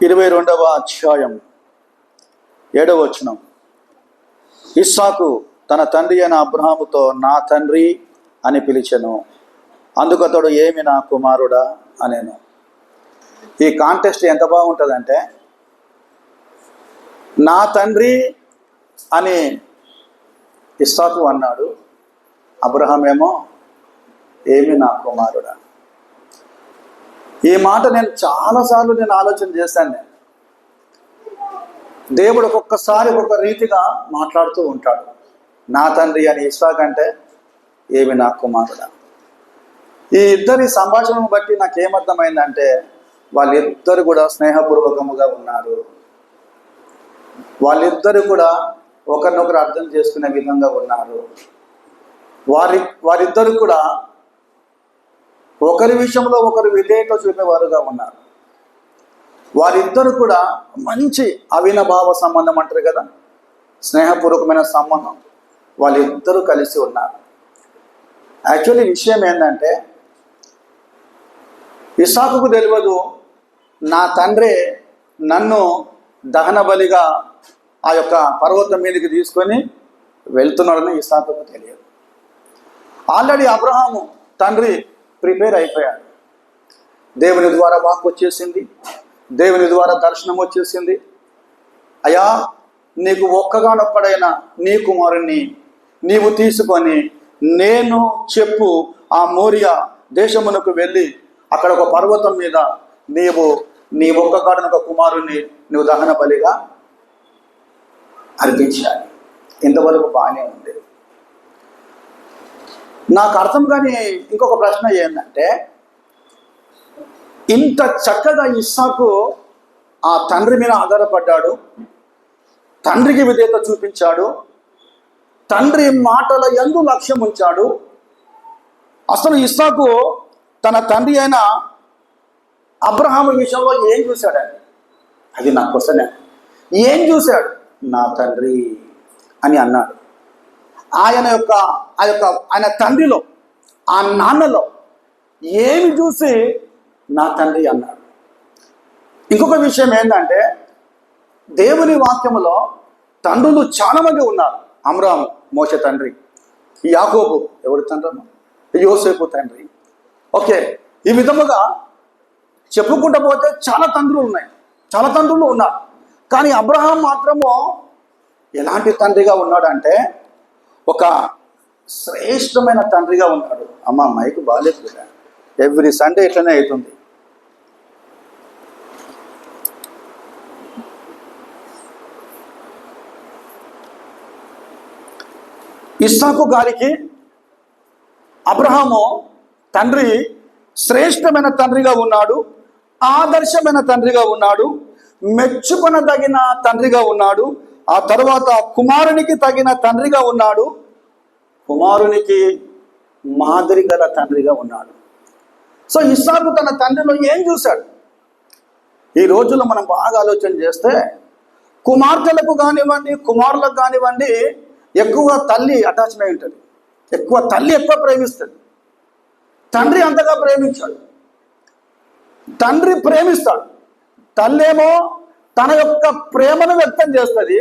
22వ అధ్యాయం 7వ వచనం. ఇస్సాకు తన తండ్రి అయిన అబ్రహాముతో నా తండ్రి అని పిలిచెను. అందుకు అతడు ఏమి నా కుమారుడా అనేను. ఈ కాంటెస్ట్ ఎంత బాగుంటుందంటే, నా తండ్రి అని ఇస్సాకు అన్నాడు, అబ్రహాం ఏమో ఏమి నా కుమారుడా. ఈ మాట నేను చాలాసార్లు ఆలోచన చేశాను. దేవుడు ఒక్కొక్కసారి ఒక్కొక్క రీతిగా మాట్లాడుతూ ఉంటాడు. నా తండ్రి అని ఇస్సాకు అంటే ఏమి నా కుమారుడా. ఈ ఇద్దరి సంభాషణను బట్టి నాకేమర్థమైందంటే, వాళ్ళిద్దరు కూడా స్నేహపూర్వకముగా ఉన్నారు. వాళ్ళిద్దరు కూడా ఒకరినొకరు అర్థం చేసుకునే విధంగా ఉన్నారు. వారిద్దరు కూడా ఒకరి విషయంలో ఒకరు విధేయత చూపేవారుగా ఉన్నారు. వారిద్దరు కూడా మంచి అవినభావ సంబంధం అంటారు కదా, స్నేహపూర్వకమైన సంబంధం. వాళ్ళిద్దరూ కలిసి ఉన్నారు. యాక్చువల్లీ విషయం ఏంటంటే, ఇస్సాకుకు తెలియదు నా తండ్రి నన్ను దహన బలిగా ఆ యొక్క పర్వతం మీదకి తీసుకొని వెళ్తున్నాడని ఇస్సాకుకు తెలియదు. ఆల్రెడీ అబ్రహాము తండ్రి ప్రిపేర్ అయిపోయాడు. దేవుని ద్వారా వాక్కు వచ్చేసింది, దేవుని ద్వారా దర్శనం వచ్చేసింది. అయ్యా, నీకు ఒక్కగానొక్కడైన నీ కుమారుణ్ణి నీవు తీసుకొని నేను చెప్పు ఆ మోరియా దేశమునకు వెళ్ళి అక్కడ ఒక పర్వతం మీద నీ ఒక్కగాడన ఒక కుమారుణ్ణి నువ్వు దహన బలిగా అర్పించాలి. ఇంతవరకు బాగానే ఉంది. నాకు అర్థం కాని ఇంకొక ప్రశ్న ఏంటంటే, ఇంత చక్కగా ఇస్సాకు ఆ తండ్రి మీద ఆధారపడ్డాడు, తండ్రికి విధేయత చూపించాడు, తండ్రి మాటల యందు లక్ష్యం ఉంచాడు. అసలు ఇస్సాకు తన తండ్రి అయిన అబ్రహాము విషయంలో ఏం చూశాడండి? అది నా క్వశ్చనే. ఏం చూశాడు? నా తండ్రి అని అన్నాడు. ఆయన తండ్రిలో, ఆ నాన్నలో ఏమి చూసి నా తండ్రి అన్నాడు? ఇంకొక విషయం ఏంటంటే, దేవుని వాక్యములో తండ్రులు చాలామంది ఉన్నారు. అమ్రాము మోషే తండ్రి, యాకోబు ఎవరి తండ్రి? యోసేపు తండ్రి. ఓకే, ఈ విధముగా చెప్పుకుంటూ పోతే చాలా తండ్రులు ఉన్నారు. కానీ అబ్రహాం మాత్రము ఎలాంటి తండ్రిగా ఉన్నాడంటే, ఒక శ్రేష్టమైన తండ్రిగా ఉన్నాడు. అమ్మ మైకు బాగాలేదు కదా, ఎవ్రీ సండే ఇట్లనే అవుతుంది. ఇస్సాకు గారికి అబ్రహాము తండ్రి శ్రేష్టమైన తండ్రిగా ఉన్నాడు, ఆదర్శమైన తండ్రిగా ఉన్నాడు, మెచ్చుకొనదగిన తండ్రిగా ఉన్నాడు. ఆ తర్వాత కుమారునికి తగిన తండ్రిగా ఉన్నాడు, కుమారునికి మాదిరి గల తండ్రిగా ఉన్నాడు. సో ఇస్సాకు తన తండ్రిలో ఏం చూశాడు? ఈ రోజుల్లో మనం బాగా ఆలోచన చేస్తే, కుమార్తెలకు కానివ్వండి, కుమారులకు కానివ్వండి, ఎక్కువ తల్లి అటాచ్మెంట్ ఉంటుంది. తల్లి ఎక్కువ ప్రేమిస్తుంది. తండ్రి అంతగా ప్రేమించాడు. తండ్రి ప్రేమిస్తాడు, తల్లేమో తన యొక్క ప్రేమను వ్యక్తం చేస్తుంది.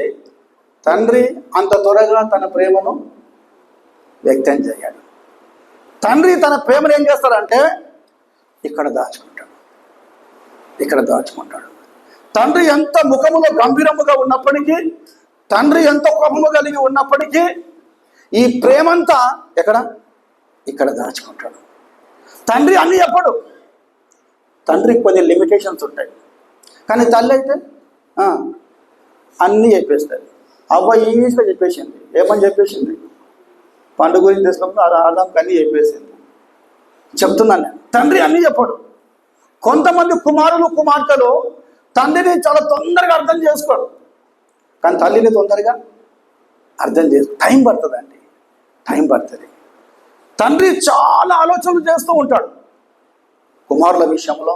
తండ్రి అంత త్వరగా తన ప్రేమను వ్యక్తం చేయాడు. తండ్రి తన ప్రేమను ఏం చేస్తాడంటే, ఇక్కడ దాచుకుంటాడు. తండ్రి ఎంత ముఖములో గంభీరముగా ఉన్నప్పటికీ, తండ్రి ఎంత కోపము కలిగి ఉన్నప్పటికీ, ఈ ప్రేమంతా ఇక్కడ దాచుకుంటాడు. తండ్రి అన్నీ చెప్పడు. తండ్రికి కొన్ని లిమిటేషన్స్ ఉంటాయి. కానీ తల్లి అయితే అన్నీ చెప్పేస్తుంది. అవ్వ ఈజీగా చెప్పేసింది. ఏమని చెప్పేసింది? పండుగ గురించి తీసుకున్నప్పుడు ఆదాంకి అన్నీ చెప్పేసింది. చెప్తున్నాను నేను, తండ్రి అన్నీ చెప్పడు. కొంతమంది కుమారులు కుమార్తెలు తండ్రిని చాలా తొందరగా అర్థం చేసుకోరు, కానీ తల్లిని తొందరగా అర్థం టైం పడుతుంది. తండ్రి చాలా ఆలోచనలు చేస్తూ ఉంటాడు. కుమారుల విషయంలో,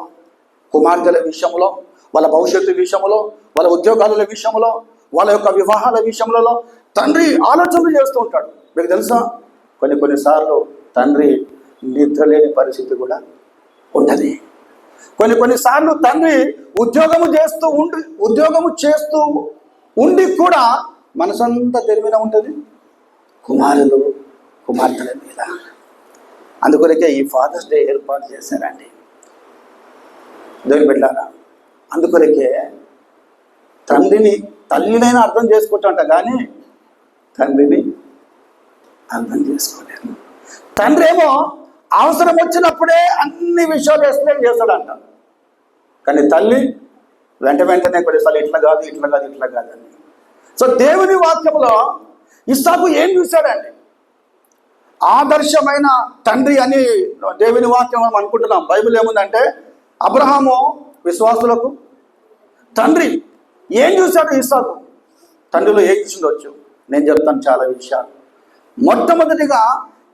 కుమార్తెల విషయంలో, వాళ్ళ భవిష్యత్తు విషయంలో, వాళ్ళ ఉద్యోగాల విషయంలో, వాళ్ళ యొక్క వివాహాల విషయంలో తండ్రి ఆలోచనలు చేస్తూ ఉంటాడు. మీకు తెలుసా, కొన్నిసార్లు తండ్రి నిద్రలేని పరిస్థితి కూడా ఉంటుంది. కొన్నిసార్లు తండ్రి ఉద్యోగము చేస్తూ ఉండి కూడా మనసంతా తెరిమిన ఉంటుంది కుమారులు కుమార్తెల మీద. అందుకొరకే ఈ ఫాదర్స్ డే ఏర్పాటు చేశారండి దేవుని బిడ్డలారా. అందుకొరకే తల్లినైనా అర్థం చేసుకుంటాంట కానీ తండ్రిని అర్థం చేసుకోలేరు. తండ్రి ఏమో అవసరం వచ్చినప్పుడే అన్ని విషయాలు ఎక్స్ప్లెయిన్ చేస్తాడంట, కానీ తల్లి వెంటనే కొన్నిసార్లు ఇట్లా కాదు అని. సో దేవుని వాక్యంలో ఇస్సాకు ఏం చూశాడండి? ఆదర్శమైన తండ్రి అని దేవుని వాక్యం మనం అనుకుంటున్నాం. బైబిల్ ఏముందంటే అబ్రహాము విశ్వాసులకు తండ్రి. ఏం చూశాడు ఇస్సాకు? తండ్రిలో ఏం చూసిండొచ్చు? నేను చెప్తాను చాలా విషయాలు. మొట్టమొదటిగా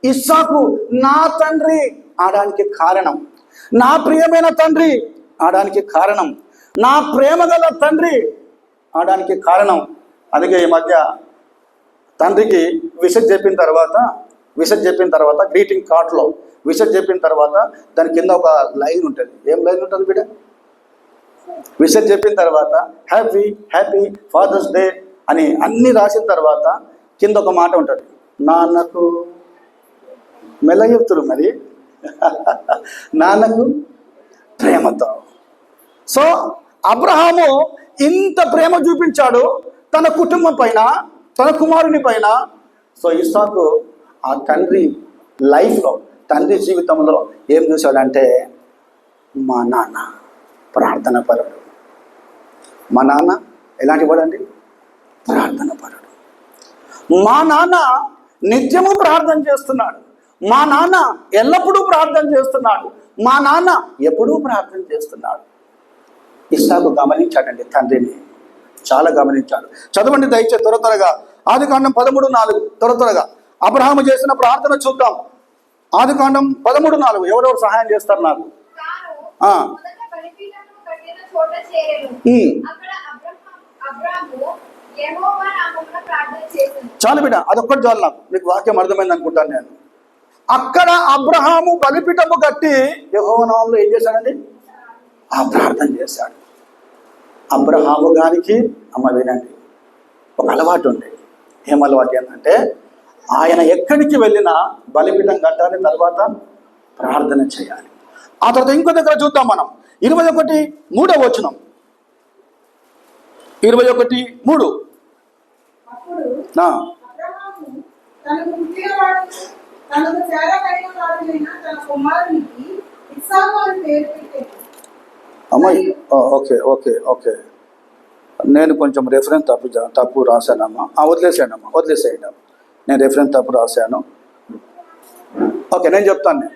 ఇస్సాకు నా తండ్రి ఆడానికి కారణం, నా ప్రియమైన తండ్రి ఆడానికి కారణం, నా ప్రేమ గల తండ్రి ఆడానికి కారణం. అందుకే ఈ మధ్య తండ్రికి విషయం చెప్పిన తర్వాత గ్రీటింగ్ కార్డ్లో విషయం చెప్పిన తర్వాత దాని కింద ఒక లైన్ ఉంటుంది. ఏం లైన్ ఉంటుంది బిడ్డ? విషయం చెప్పిన తర్వాత హ్యాపీ ఫాదర్స్ డే అని అన్ని రాసిన తర్వాత కింద ఒక మాట ఉంటుంది, నాన్నకు. మెల్ల చెప్తురు మరి నాన్నకు ప్రేమతో. సో అబ్రహాము ఇంత ప్రేమ చూపించాడు తన కుటుంబం పైన, తన కుమారుని పైన. సో ఇస్సాకు ఆ తండ్రి లైఫ్లో, తండ్రి జీవితంలో ఏం చూశాడంటే మా నాన్న ప్రార్థన పరుడు. మా నాన్న ఎలాంటి వాడండి? ప్రార్థన పరుడు. మా నాన్న నిత్యము ప్రార్థన చేస్తున్నాడు, మా నాన్న ఎల్లప్పుడూ ప్రార్థన చేస్తున్నాడు, మా నాన్న ఎప్పుడూ ప్రార్థన చేస్తున్నాడు. ఇస్సాకు గమనించాడండి తండ్రిని, చాలా గమనించాడు. చదవండి దయచేసి త్వరగా ఆదికాండం 13:4 త్వరగా అబ్రహాము చేసిన ప్రార్థన చూద్దాం. ఆదికాండం 13:4. ఎవరెవరు సహాయం చేస్తారు నాకు? చాలు బిడ్డ, అదొక్కటి చాలు నాకు. మీకు వాక్యం అర్థమైంది అనుకుంటాను నేను. అక్కడ అబ్రహాము బలిపీఠము కట్టి యెహోవా నామములో ఏం చేశాడండి? ఆ ప్రార్థన చేశాడు. అబ్రహాము గారికి అమ్మ వినండి, ఒక అలవాటు ఉంది. ఏం అలవాటు ఏంటంటే ఆయన ఎక్కడికి వెళ్ళినా బలిపీఠం కట్టాలి, తర్వాత ప్రార్థన చేయాలి. ఆ తర్వాత ఇంకో దగ్గర చూద్దాం మనం 21:3 వచనం. 21:3. అమ్మాయి ఓకే నేను కొంచెం రెఫరెన్స్ తప్పు రాశానమ్మా. వదిలేసేయండి. నేను రెఫరెన్స్ తప్పు రాశాను. ఓకే, నేను చెప్తాను.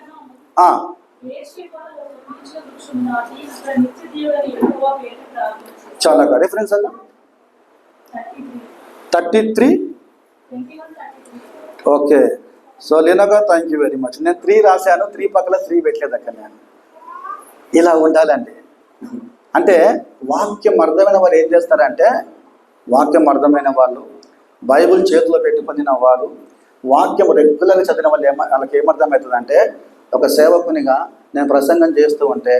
చాలా రెఫరెన్స్ అన్నా 33. ఓకే, సో లీనాగా థ్యాంక్ యూ వెరీ మచ్. నేను 3 రాశాను, 3 పక్కన 3 పెట్టలేదు అక్కడ. నేను ఇలా ఉండాలండి. అంటే వాక్యం అర్థమైన వారు ఏం చేస్తారంటే, వాక్యం అర్థమైన వాళ్ళు, బైబిల్ చేతిలో పెట్టుకున్న వారు, వాక్యం రెగ్యులర్గా చదివిన వాళ్ళు వాళ్ళకి ఏమర్థమవుతుందంటే, ఒక సేవకునిగా నేను ప్రసంగం చేస్తూ ఉంటే,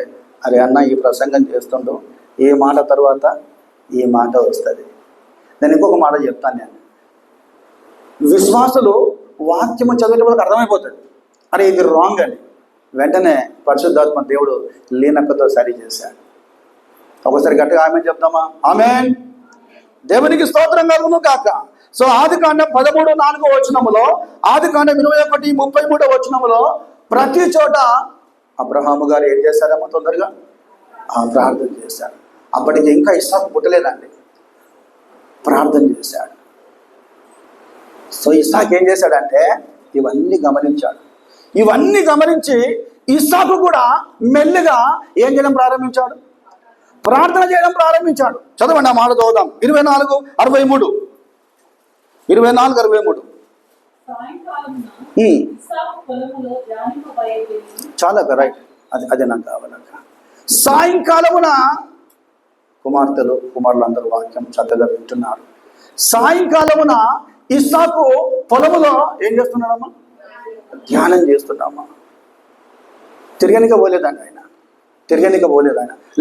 అరే అన్న ఈ ప్రసంగం చేస్తుండు, ఈ మాట తర్వాత ఈ మాట వస్తుంది. నేను ఇంకొక మాట చెప్తాను. నేను విశ్వాసులు వాక్యము చదివే వాళ్ళకి అర్థమైపోతుంది, అరే ఇది రాంగ్ అని. వెంటనే పరిశుద్ధాత్మ దేవుడు లీనక్కతో సరి చేశాడు. ఒకసారి గట్టిగా ఆమెన్ చెప్తామా? ఆమెన్. దేవునికి స్తోత్రం కలుగును కాక. సో ఆదికాండం 13:4 వచనములో, ఆదికాండం 21:33 వచనములో ప్రతి చోట అబ్రహాము గారు ఏం చేశారమ్మా? తొందరగా ప్రార్థన చేశారు. అప్పటికి ఇంకా ఇస్సాకు పుట్టలేదండి, ప్రార్థన చేశాడు. సో ఇస్సాకు ఏం చేశాడంటే ఇవన్నీ గమనించాడు. ఇవన్నీ గమనించి ఇస్సాకు కూడా మెల్లిగా ఏం చేయడం ప్రారంభించాడు? ప్రార్థన చేయడం ప్రారంభించాడు. చదవండి ఆ మాట చదువుదాం. 24:63. 24:63. చాలా రైట్, అదే నాకు కావాలక్క. సాయంకాలమున కుమారులు అందరూ వాక్యం చక్కగా వింటున్నారు. సాయంకాలమున ఇస్సాకు పొలములో ఏం చేస్తున్నాడమ్మా? ధ్యానం చేస్తున్నామా. తిరగనిక పోలేదండి ఆయన,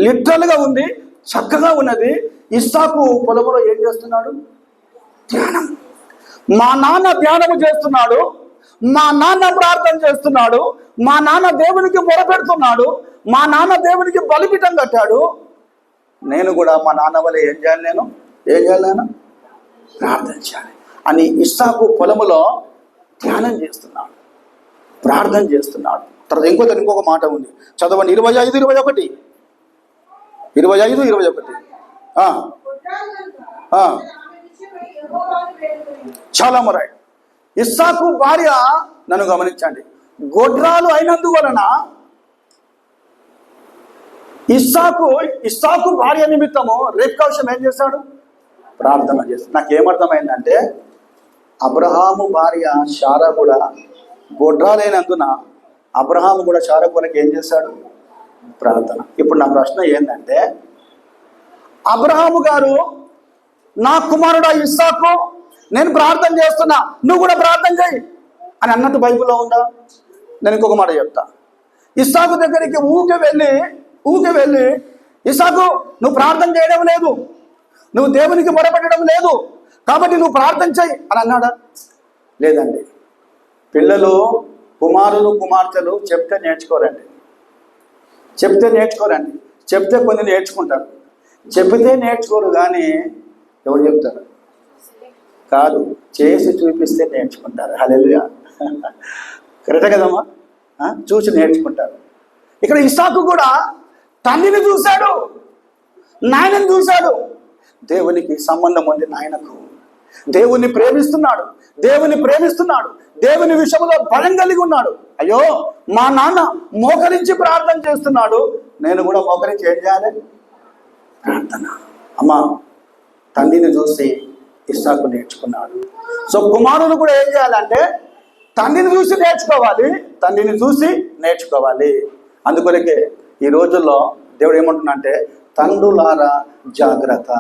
లిటరల్గా ఉంది. చక్కగా ఉన్నది. ఇస్సాకు పొలంలో ఏం చేస్తున్నాడు? ధ్యానం. మా నాన్న ధ్యానము చేస్తున్నాడు, మా నాన్న ప్రార్థన చేస్తున్నాడు, మా నాన్న దేవునికి మొరపెడుతున్నాడు, మా నాన్న దేవునికి బలిపీఠం కట్టాడు. నేను కూడా మా నాన్న వల్ల ఏం చేయాలి? ఏం చేయాలి? ప్రార్థన చేయాలి అని ఇస్సాకు పొలములో ధ్యానం చేస్తున్నాడు, ప్రార్థన చేస్తున్నాడు. తర్వాత ఇంకొక మాట ఉంది, చదవండి. 25-21 చాలా మొరై. ఇస్సాకు భార్య, నన్ను గమనించండి, గొడ్రాలు అయినందువలన ఇస్సాకు భార్య నిమిత్తము రేపు విషయం ఏం చేశాడు? ప్రార్థన చేస్తాడు. నాకేమర్థమైందంటే అబ్రహాము భార్య శారా కూడా గొడ్రాలైనందున అబ్రహాము కూడా శారా కొరకు ఏం చేశాడు? ప్రార్థన. ఇప్పుడు నా ప్రశ్న ఏంటంటే, అబ్రహాము గారు నా కుమారుడు ఇస్సాకు నేను ప్రార్థన చేస్తున్నా, నువ్వు కూడా ప్రార్థన చేయి అని అన్నట్టు బైబిల్లో ఉందా? నేను ఇంకొక మాట చెప్తా. ఇస్సాకు దగ్గరికి ఊకే వెళ్ళి ఇస్సాకు నువ్వు ప్రార్థన చేయడం లేదు, నువ్వు దేవునికి మొరపెట్టడం లేదు, కాబట్టి నువ్వు ప్రార్థన చేయి అని అన్నాడా? లేదండి. పిల్లలు, కుమారులు, కుమార్తెలు చెప్తే నేర్చుకోరండి. చెప్తే కొన్ని నేర్చుకుంటారు, చెప్తే నేర్చుకోరు. కానీ ఎవరు చెప్తారు? కాదు, చేసి చూపిస్తే నేర్చుకుంటారు. హల్లెలూయా. కరెక్టే కదమ్మా? చూసి నేర్చుకుంటారు. ఇక్కడ ఇస్సాకు కూడా తండ్రిని చూశాడు, నాయనని చూశాడు. దేవునికి సంబంధం ఉంది నాయనకు. దేవుని ప్రేమిస్తున్నాడు, దేవుని విషయంలో బలం కలిగి ఉన్నాడు. అయ్యో, మా నాన్న మోకరించి ప్రార్థన చేస్తున్నాడు, నేను కూడా మోకరించి ఏం చేయాలి? ప్రార్థన. అమ్మా, తండ్రిని చూసి ఇస్సాకు నేర్చుకున్నాడు. సో కుమారులు కూడా ఏం చేయాలంటే తండ్రిని చూసి నేర్చుకోవాలి. అందుకొరకే ఈ రోజుల్లో దేవుడు ఏమంటున్నా అంటే, తండ్రులారా జాగ్రత్త.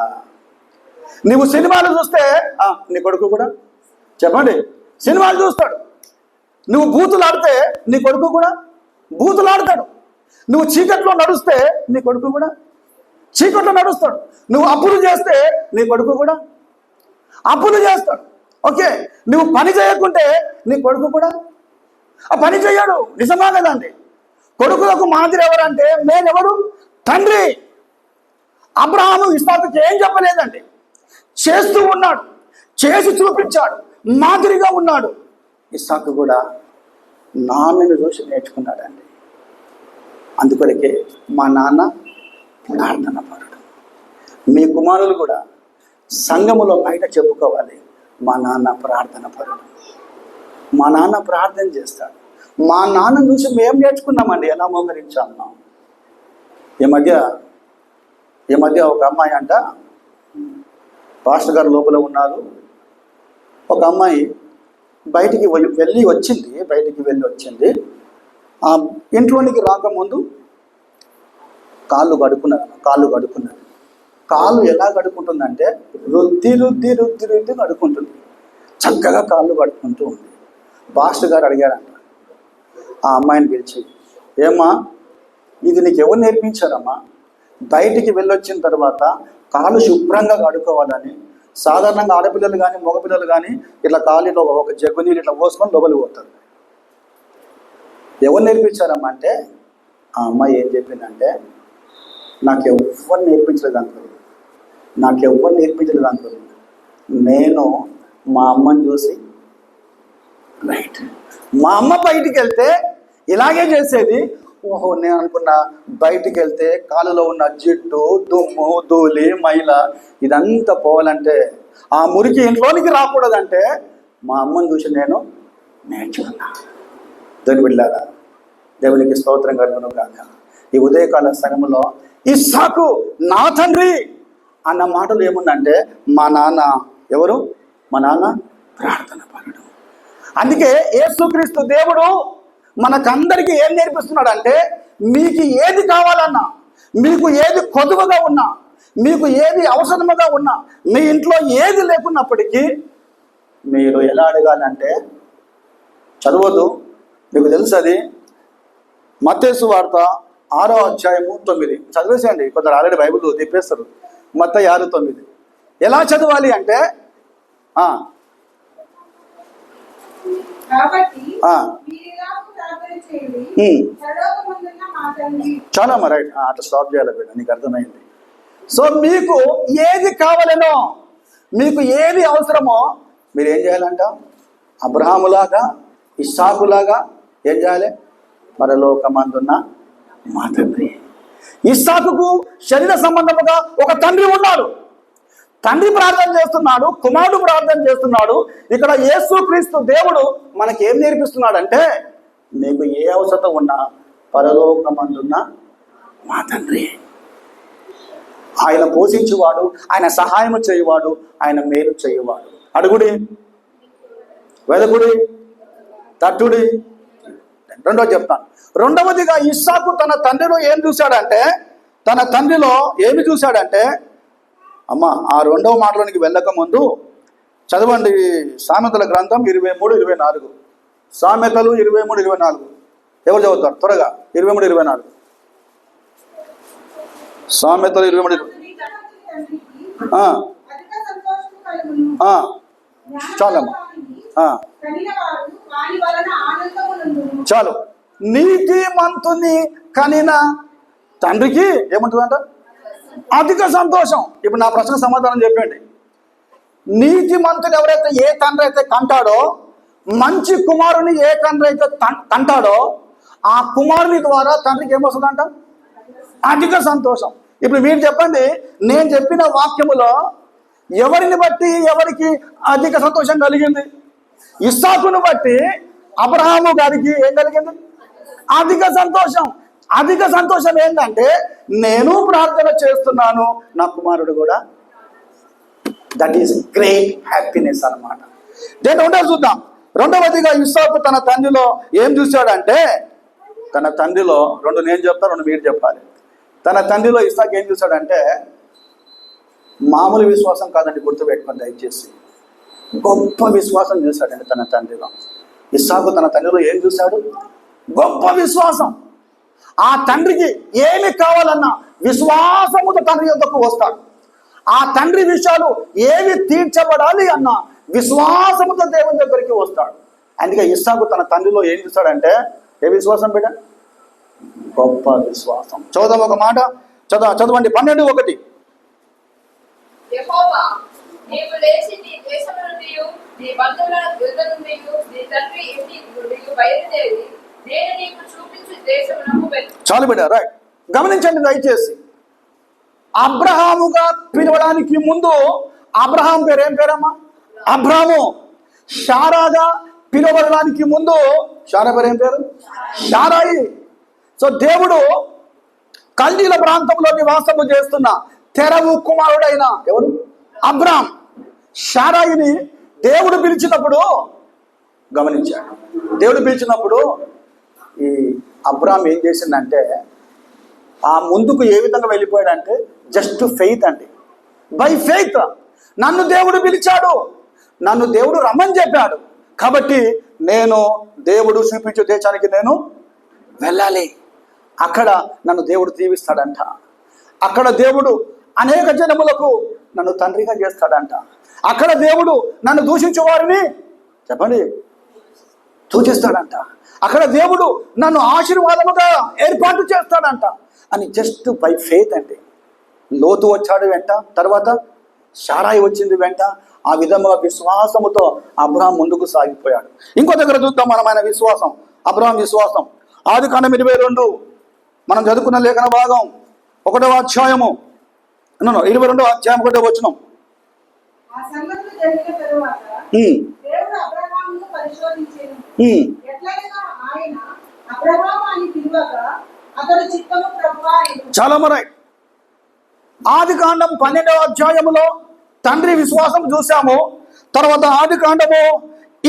నువ్వు సినిమాలు చూస్తే నీ కొడుకు కూడా, చెప్పండి, సినిమాలు చూస్తాడు. నువ్వు బూతులాడితే నీ కొడుకు కూడా బూతులాడతాడు. నువ్వు చీకట్లో నడుస్తే నీ కొడుకు కూడా చీకట్లో నడుస్తాడు. నువ్వు అప్పులు చేస్తే నీ కొడుకు కూడా అప్పులు చేస్తాడు. ఓకే, నువ్వు పని చేయకుంటే నీ కొడుకు కూడా ఆ పని చేయడు. నిజమా కదండి? కొడుకులకు మాదిరి ఎవరంటే మేనెవరు? తండ్రి. అబ్రహాము ఇస్సాకుకి ఏం చెప్పలేదండి, చేస్తూ ఉన్నాడు, చేసి చూపించాడు, మాదిరిగా ఉన్నాడు. ఇస్సాకు కూడా నాన్నని చూసి నేర్చుకున్నాడండి. అందుకొరకే మా నాన్న ప్రార్థన పరుడు. మీ కుమారులు కూడా సంఘములో బయట చెప్పుకోవాలి, మా నాన్న ప్రార్థన పరుడు, మా నాన్న ప్రార్థన చేస్తాడు. మా నాన్నని చూసి మేము నేర్చుకున్నామండి ఎలా మోకరించాలన్నాం. ఈ మధ్య ఒక అమ్మాయి అంట, పాస్టర్ గారు లోపల ఉన్నారు, ఒక అమ్మాయి బయటికి వెళ్ళి వచ్చింది. ఆ ఇంట్లోనికి రాకముందు కాళ్ళు కడుక్కున్నది. కాళ్ళు ఎలా కడుక్కుంటుందంటే రుద్ది కడుక్కుంటుంది. చక్కగా కాళ్ళు కడుక్కుంటూ ఉంది. పాస్టర్ గారు అడిగారంట ఆ అమ్మాయిని పిలిచి, ఏమ్మా, ఇది నీకు ఎవరు నేర్పించారమ్మా? బయటికి వెళ్ళొచ్చిన తర్వాత కాళ్ళు శుభ్రంగా కడుక్కోవాలని. సాధారణంగా ఆడపిల్లలు కానీ మగపిల్లలు కానీ ఇట్లా కాళ్ళు ఒక జగ్గు నీళ్ళు ఇట్లా పోసుకొని లోపలికి పోతారు. ఎవరు నేర్పించారమ్మా అంటే, ఆ అమ్మాయి ఏం చెప్పిందంటే, నాకెవ్వరు నేర్పించలేదు అంకుల్, నేను మా అమ్మని చూసి మా అమ్మ బయటికి వెళ్తే ఇలాగే చేసేది. ఓహో, నేను అనుకున్నా బయటికి వెళ్తే కాలులో ఉన్న జిడ్డు, దుమ్ము, ధూళి, మైల ఇదంతా పోవాలంటే, ఆ మురికి ఇంట్లోనికి రాకూడదంటే మా అమ్మని చూసి నేను నేర్చుకున్నా. దేవుని బిడ్డలారా, దేవునికి స్తోత్రం కలుగును గాక. ఈ ఉదయకాల సంఘములో ఇస్సాకు నా తండ్రి అన్న మాటలు ఏముందంటే, మా నాన్న ఎవరు? మా నాన్న ప్రార్థన పరుడు. అందుకే యేసుక్రీస్తు దేవుడు మనకందరికీ ఏం నేర్పిస్తున్నాడు అంటే, మీకు ఏది కావాలన్నా, మీకు ఏది కొదువగా ఉన్నా, మీకు ఏది అవసరముగా ఉన్నా, మీ ఇంట్లో ఏది లేకున్నప్పటికీ మీరు ఎలా అడగాలంటే, చదవద్దు, మీకు తెలుసు అది, మత్తయి సువార్త 6వ అధ్యాయము 9 చదివేసేయండి. కొందరు ఆల్రెడీ బైబిల్ తిప్పేస్తారు. మత్తయి 6:9 ఎలా చదవాలి అంటే చాలా రైట్, అట్లా స్టాప్ చేయాలి బిడ్డ, నీకు అర్థమైంది. సో మీకు ఏది కావాలనో, మీకు ఏది అవసరమో మీరు ఏం చేయాలంట? అబ్రహాములాగా, ఇస్సాకులాగా ఏం చేయాలి? పరలోకమందున్న మా తండ్రి. ఇస్సాకుకు శరీర సంబంధముగా ఒక తండ్రి ఉన్నాడు. తండ్రి ప్రార్థన చేస్తున్నాడు, కుమారుడు ప్రార్థన చేస్తున్నాడు. ఇక్కడ యేసుక్రీస్తు దేవుడు మనకి ఏం నేర్పిస్తున్నాడంటే, నీకు ఏ అవసరం ఉన్నా పరలోకమందున్న మా తండ్రి. ఆయన పోషించేవాడు, ఆయన సహాయం చేయవాడు, ఆయన మేలు చేయవాడు. అడుగుడి, వెదకుడి, తట్టుడి. రెండోది చెప్తాను. రెండవదిగా ఇస్సాకు తన తండ్రిలో ఏం చూశాడంటే, తన తండ్రిలో ఏమి చూశాడంటే, అమ్మ ఆ రెండవ మాటలోనికి వెళ్ళక ముందు చదవండి సామెతల గ్రంథం 23:24. సామెతలు 23:24 ఎవరు చదువుతారు త్వరగా? 23:24 సామెతలు 23. చాలమ్మా, చాలు. నీతి మంతుని కనిన తండ్రికి ఏమంటుందంట? అధిక సంతోషం. ఇప్పుడు నా ప్రశ్న సమాధానం చెప్పండి. నీతి మంతుడు ఎవరైతే ఏ తండ్రి అయితే కంటాడో, మంచి కుమారుని ఏ తండ్రి అయితే కంటాడో, ఆ కుమారుని ద్వారా తండ్రికి ఏమొస్తుందంట? అధిక సంతోషం. ఇప్పుడు మీరు చెప్పండి, నేను చెప్పిన వాక్యములో ఎవరిని బట్టి ఎవరికి అధిక సంతోషం కలిగింది? ఇస్సాకును బట్టి అబ్రహాము గారికి ఏం కలిగింది? అధిక సంతోషం. అధిక సంతోషం ఏంటంటే, నేను ప్రార్థన చేస్తున్నాను, నా కుమారుడు కూడా. దట్ ఈస్ గ్రేట్ హ్యాపీనెస్ అన్నమాట. రెండో చూద్దాం. రెండవదిగా ఇస్సాకు తన తండ్రిలో ఏం చూశాడంటే, తన తండ్రిలో రెండు నేను చెప్తాను, రెండు మీరు చెప్పాలి. తన తండ్రిలో ఇస్సాకు ఏం చూశాడంటే, మామూలు విశ్వాసం కాదండి, గుర్తుపెట్టుకోండి దయచేసి. గొప్ప విశ్వాసం చూశాడండి తన తండ్రిలో. ఇస్సాకు తన తండ్రిలో ఏం చూశాడు? గొప్ప విశ్వాసం. ఆ తండ్రికి ఏమి కావాలన్నా విశ్వాసముతో తండ్రి యొద్దకు వస్తాడు. ఆ తండ్రి విషయాలు ఏవి తీర్చబడాలి అన్న విశ్వాసముతో దేవుని దగ్గరికి వస్తాడు. అందుకే ఇస్సాకు తన తండ్రిలో ఏం చూస్తాడంటే, ఏ విశ్వాసం బిడ్డ? గొప్ప విశ్వాసం. చదువుదాం ఒక మాట, చదవండి 12:1. చాలు బిడ్డ, రైట్. గమనించండి దయచేసి. అబ్రహాముగా పిలవడానికి ముందు అబ్రహాం పేరు ఏం పేరమ్మా? అబ్రాము. షారాగా పిలువబడడానికి ముందు షారా పేరు ఏం పేరు? షారాయి. సో దేవుడు కల్దీల ప్రాంతంలో నివాసము చేస్తున్న తెరవు కుమారుడైన ఎవరు? అబ్రాం. షారాయిని దేవుడు పిలిచినప్పుడు గమనించాడు. దేవుడు పిలిచినప్పుడు ఈ అబ్రాం ఏం చేసిందంటే, ఆ ముందుకు ఏ విధంగా వెళ్ళిపోయాడంటే, జస్ట్ ఫెయిత్ అండి. బై ఫెయిత్ నన్ను దేవుడు పిలిచాడు, నన్ను దేవుడు రమ్మని చెప్పాడు, కాబట్టి నేను దేవుడు చూపించే దేశానికి నేను వెళ్ళాలి. అక్కడ నన్ను దేవుడు దీవిస్తాడంట. అక్కడ దేవుడు అనేక జనములకు నన్ను తండ్రిగా చేస్తాడంట. అక్కడ దేవుడు నన్ను దూషించే వారిని చెప్పండి దూషిస్తాడంట. అక్కడ దేవుడు నన్ను ఆశీర్వాదముగా ఏర్పాటు చేస్తాడంట అని జస్ట్ బై ఫెయిత్ అండి. లోతు వచ్చాడు వెంట, తర్వాత షారాయి వచ్చింది వెంట. ఆ విధంగా విశ్వాసముతో అబ్రహాం ముందుకు సాగిపోయాడు. ఇంకో దగ్గర చూద్దాం మనం ఆయన విశ్వాసం, అబ్రహాం విశ్వాసం. ఆదికాండం 22 మనం చదువుకున్న లేఖన భాగం 1వ అధ్యాయము 22వ అధ్యాయం 1వ వచనం. చాలా మరి ఆదికాండం 12వ అధ్యాయములో తండ్రి విశ్వాసం చూసాము. తర్వాత ఆదికాండము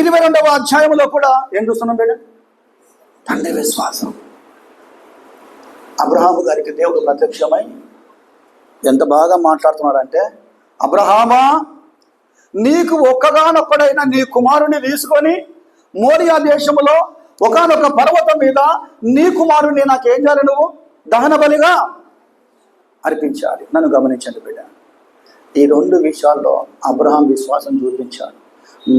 22వ అధ్యాయములో కూడా ఏం చూస్తున్నాం బిడ్డ? తండ్రి విశ్వాసం. అబ్రహాము గారికి దేవుడు ప్రత్యక్షమై ఎంత బాగా మాట్లాడుతున్నాడంటే, అబ్రహామా, నీకు ఒక్కగానొక్కడైనా నీ కుమారుని తీసుకొని మోరియా దేశములో ఒకానొక పర్వతం మీద నీ కుమారుని నాకేం చేయాలి? నువ్వు దహన బలిగా అర్పించాలి. నన్ను గమనించండి బిడ్డ, ఈ రెండు విషయాల్లో అబ్రహాం విశ్వాసం చూపించాడు,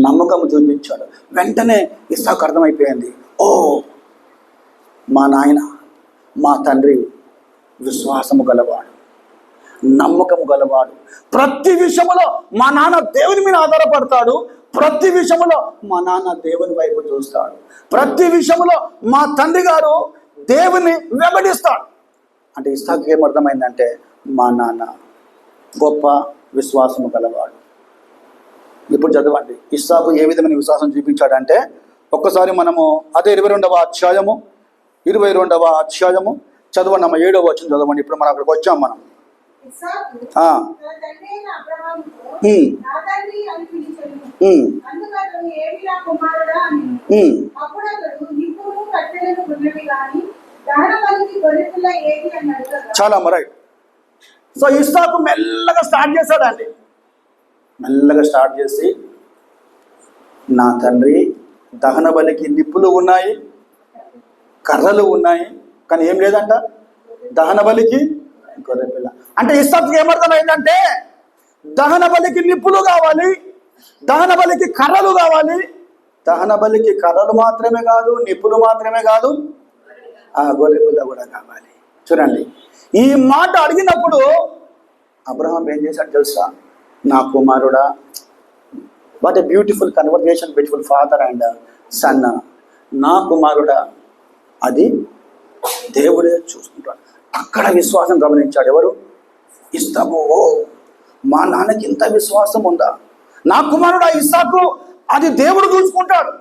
నమ్మకం చూపించాడు. వెంటనే ఇస్సాకు అర్థమైపోయింది, ఓ మా నాయన, మా తండ్రి విశ్వాసము గలవాడు, నమ్మకము గలవాడు. ప్రతి విషయంలో మా నాన్న దేవుని మీద ఆధారపడతాడు, ప్రతి విషయంలో మా నాన్న దేవుని వైపు చూస్తాడు, ప్రతి విషయంలో మా తండ్రి గారు దేవుని వెంబడిస్తాడు. అంటే ఇస్సాకు ఏమర్థమైందంటే మా నాన్న గొప్ప విశ్వాసము గలవాడు. ఇప్పుడు చదవండి, ఇస్సాకు ఏ విధమైన విశ్వాసం చూపించాడంటే, ఒక్కసారి మనము అదే 22వ అధ్యాయము చదవండి అమ్మ, 7వ వచనం చదవండి. ఇప్పుడు మనం అక్కడికి వచ్చాం మనం. చాలా రైట్. సో ఇస్సాకు మెల్లగా స్టార్ట్ చేశాడండి. మెల్లగా స్టార్ట్ చేసి, నా తండ్రి దహన బలికి నిప్పులు ఉన్నాయి, కర్రలు ఉన్నాయి, కానీ ఏం లేదంట దహన బలికి గొర్రెపిల్ల. అంటే ఇస్సాకు ఏమర్థమైందంటే దహన బలికి నిప్పులు కావాలి, దహన బలికి కర్రలు కావాలి. దహన బలికి కర్రలు మాత్రమే కాదు, నిప్పులు మాత్రమే కాదు, ఆ గొర్రెపిల్ల కూడా కావాలి. చూడండి, ఈ మాట అడిగినప్పుడు అబ్రహాం ఏం చేశాడు తెలుసా? నా కుమారుడా, what a beautiful conversation between father and son. నా కుమారుడా, అది దేవుడే చూసుకుంటాడు. అక్కడ విశ్వాసం గమనించాడు ఎవరు? ఇస్సాకు. ఓ మా నాన్నకి ఇంత విశ్వాసం ఉందా? నా కుమారుడా ఇస్సాకు, అది దేవుడు చూసుకుంటాడు,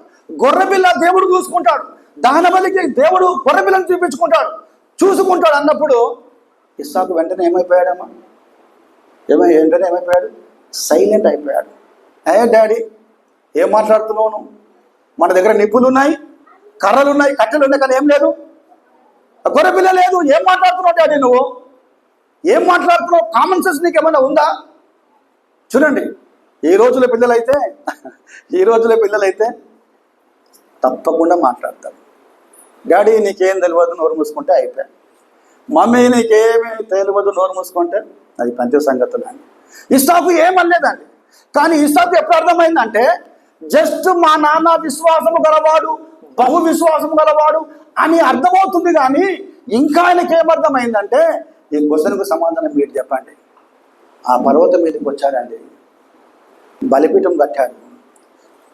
గొర్రెపిల్ల దేవుడు చూసుకుంటాడు, దహన బలికి దేవుడు గొర్రెపిల్లని చూసుకుంటాడు అన్నప్పుడు ఇస్సాకు వెంటనే ఏమైపోయాడమ్మా? వెంటనే ఏమైపోయాడు? సైలెంట్ అయిపోయాడు. డాడీ ఏం మాట్లాడుతున్నావు నువ్వు? మన దగ్గర నిప్పులు ఉన్నాయి, కర్రలు ఉన్నాయి, కట్టెలు ఉన్నాయి, కానీ ఏం లేదు, గొర్రెపిల్ల లేదు. ఏం మాట్లాడుతున్నావు డాడీ? నువ్వు ఏం మాట్లాడుతున్నావు? కామన్ సెన్స్ నీకు ఏమైనా ఉందా? చూడండి, ఈ రోజుల పిల్లలైతే తప్పకుండా మాట్లాడతారు. డాడీ నీకేం తెలియదు, నోరు మూసుకుంటే అయిపోయా. మమ్మీ నీకేమీ తెలియదు, నోరు మూసుకుంటే అది పంచ సంగతులు అని. ఇస్సాకు ఏమనలేదండి. కానీ ఇస్సాకు ఎప్పుడు అర్థమైందంటే, జస్ట్ మా నాన్న విశ్వాసము గలవాడు, బహు విశ్వాసము గలవాడు అని అర్థమవుతుంది. కానీ ఇంకా ఆయనకి ఏమర్థమైందంటే, ఈ క్వశ్చన్కు సమాధానం మీరు చెప్పండి. ఆ పర్వతం మీదకి వచ్చాడండి, బలిపీఠం కట్టాడు,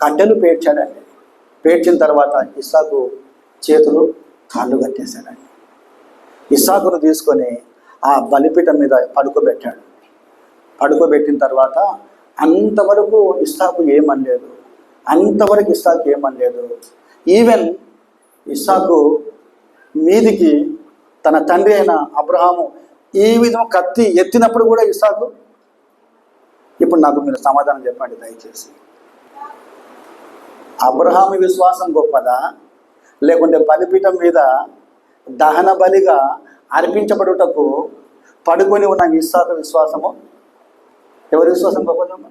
కట్టెలు పేర్చాడండి. పేర్చిన తర్వాత ఇస్సాకు చేతులు కాళ్ళు కట్టేశాడండి. ఇస్సాకును తీసుకొని ఆ బలిపీఠం మీద పడుకోబెట్టిన తర్వాత అంతవరకు ఇస్సాకు ఏమనలేదు. ఈవెన్ ఇస్సాకు మీదికి తన తండ్రి అయిన అబ్రహాము ఈ విధం కత్తి ఎత్తినప్పుడు కూడా ఇస్సాకు, ఇప్పుడు నాకు మీరు సమాధానం చెప్పండి దయచేసి. అబ్రహాము విశ్వాసం గొప్పదా, లేకుంటే బలిపీఠం మీద దహన బలిగా అర్పించబడుటకు పడుకొని ఉన్న ఇస్సాకు విశ్వాసము, ఎవరి విశ్వాసం గొప్పదమ్మా?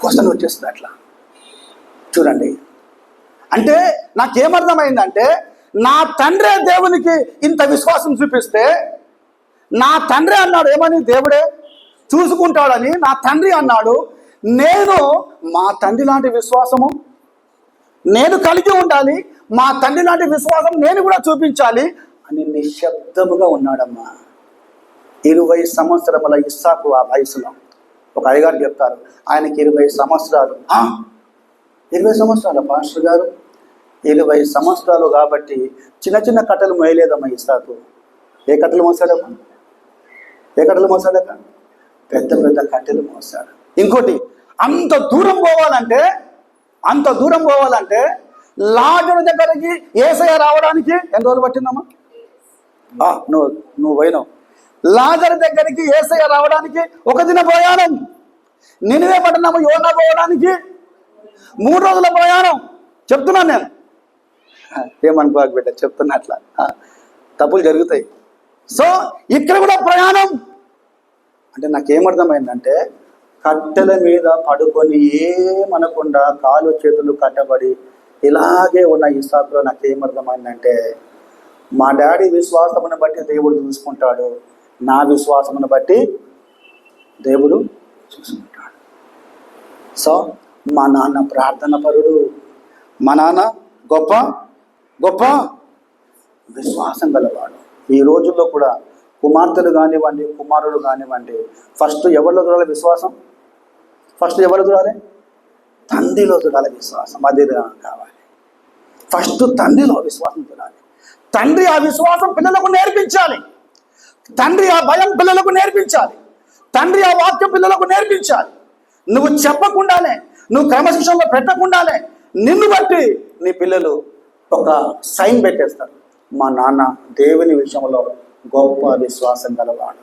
క్వశ్చన్ వచ్చేస్తుంది అట్లా. చూడండి, అంటే నాకేమర్థమైందంటే, నా తండ్రే దేవునికి ఇంత విశ్వాసం చూపిస్తే, నా తండ్రి అన్నాడు ఏమని, దేవుడే చూసుకుంటాడని నా తండ్రి అన్నాడు. నేను మా తండ్రి లాంటి విశ్వాసము నేను కలిగి ఉండాలి, మా తండ్రి లాంటి విశ్వాసం నేను కూడా చూపించాలి అని నిశ్శబ్దముగా ఉన్నాడమ్మా. 20 సంవత్సరముల ఇస్సాకు ఆ వయసులో. ఒక అయ్యగారు చెప్తారు, ఆయనకి 20 సంవత్సరాలు. 20 సంవత్సరాలు పాస్టర్ గారు? 20 సంవత్సరాలు కాబట్టి చిన్న చిన్న కట్టెలు మోయలేదమ్మా ఇస్సాకు. ఏ కట్టెలు మోసాడమ్మా? పెద్ద పెద్ద కట్టెలు మోసాడు. ఇంకోటి, అంత దూరం పోవాలంటే లాజరు దగ్గరికి యేసయ్య రావడానికి ఎన్ని రోజులు పట్టిందమ్మా? నువ్వు పోయినావు. లాజరు దగ్గరికి యేసయ్య రావడానికి ఒక దిన ప్రయాణం. నినివే పట్టణము యోనా పోవడానికి 3 రోజుల ప్రయాణం. చెప్తున్నాను నేను, ఏమనుకోక బిడ్డ, చెప్తున్నా, అట్లా తప్పులు జరుగుతాయి. సో ఇక్కడ కూడా ప్రయాణం. అంటే నాకేమర్థమైందంటే, కట్టెల మీద పడుకొని ఏమనకుండా కాలు చేతులు కట్టబడి ఇలాగే ఉన్న ఇస్సాకులో నాకేమర్థమైందంటే, మా డాడీ విశ్వాసమును బట్టి దేవుడు చూసుకుంటాడు, నా విశ్వాసమును బట్టి దేవుడు చూసుకుంటాడు. సో మా నాన్న ప్రార్థన పరుడు, మా నాన్న గొప్ప గొప్ప విశ్వాసం గలవాడు. ఈ రోజుల్లో కూడా కుమార్తెలు కానివ్వండి, కుమారులు కానివ్వండి, ఫస్ట్ ఎవరిలో చూడాలి విశ్వాసం? ఫస్ట్ ఎవరు చూడాలి? తండ్రిలో చూడాలి విశ్వాసం. అదే కావాలి. ఫస్ట్ తండ్రిలో విశ్వాసం చూడాలి. తండ్రి ఆ విశ్వాసం పిల్లలకు నేర్పించాలి. తండ్రి ఆ భయం పిల్లలకు నేర్పించాలి. తండ్రి ఆ వాక్యం పిల్లలకు నేర్పించాలి. నువ్వు చెప్పకుండానే, నువ్వు క్రమశిక్షణలో పెట్టకుండానే నిన్ను బట్టి నీ పిల్లలు ఒక సైన్ పెట్టేస్తారు. మా నాన్న దేవుని విషయంలో గొప్ప విశ్వాసం గలవాడు,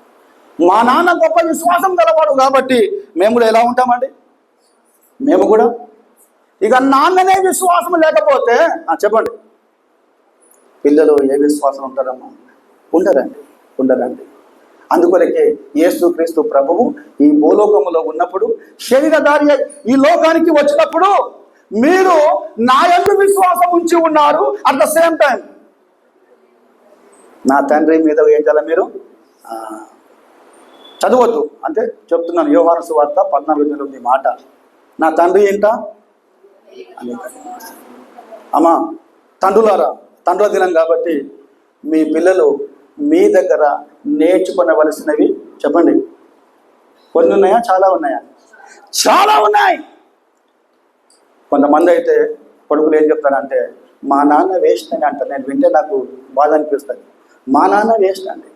మా నాన్న గొప్ప విశ్వాసం గలవాడు కాబట్టి మేము కూడా ఎలా ఉంటామండి? మేము కూడా ఇక నాన్ననే విశ్వాసం లేకపోతే చెప్పండి, పిల్లలు ఏ విశ్వాసం ఉంటారమ్మా? ఉండరండి. అందుకొరకే యేసుక్రీస్తు ప్రభువు ఈ భూలోకములో ఉన్నప్పుడు, శరీరధారి ఈ లోకానికి వచ్చినప్పుడు మీరు నా యందు విశ్వాసం ఉంచి ఉన్నారు. అట్ ద సేమ్ టైం నా తండ్రి మీద ఏం చేయాలి? మీరు చదవద్దు అంటే చెప్తున్నాను. యోహాను సువార్త 14:8 మాట, నా తండ్రి ఏంట అని. అమ్మా తండ్రులారా, తండ్రుల దినం కాబట్టి మీ పిల్లలు మీ దగ్గర నేర్చుకునవలసినవి చెప్పండి. కొన్ని ఉన్నాయా? చాలా ఉన్నాయా? చాలా ఉన్నాయి. కొంతమంది అయితే కొడుకులు ఏం చెప్తారంటే, మా నాన్న వేస్ట్ అని అంటారు. నేను వింటే నాకు బాధ అనిపిస్తుంది. మా నాన్న వేస్ట్ అండి.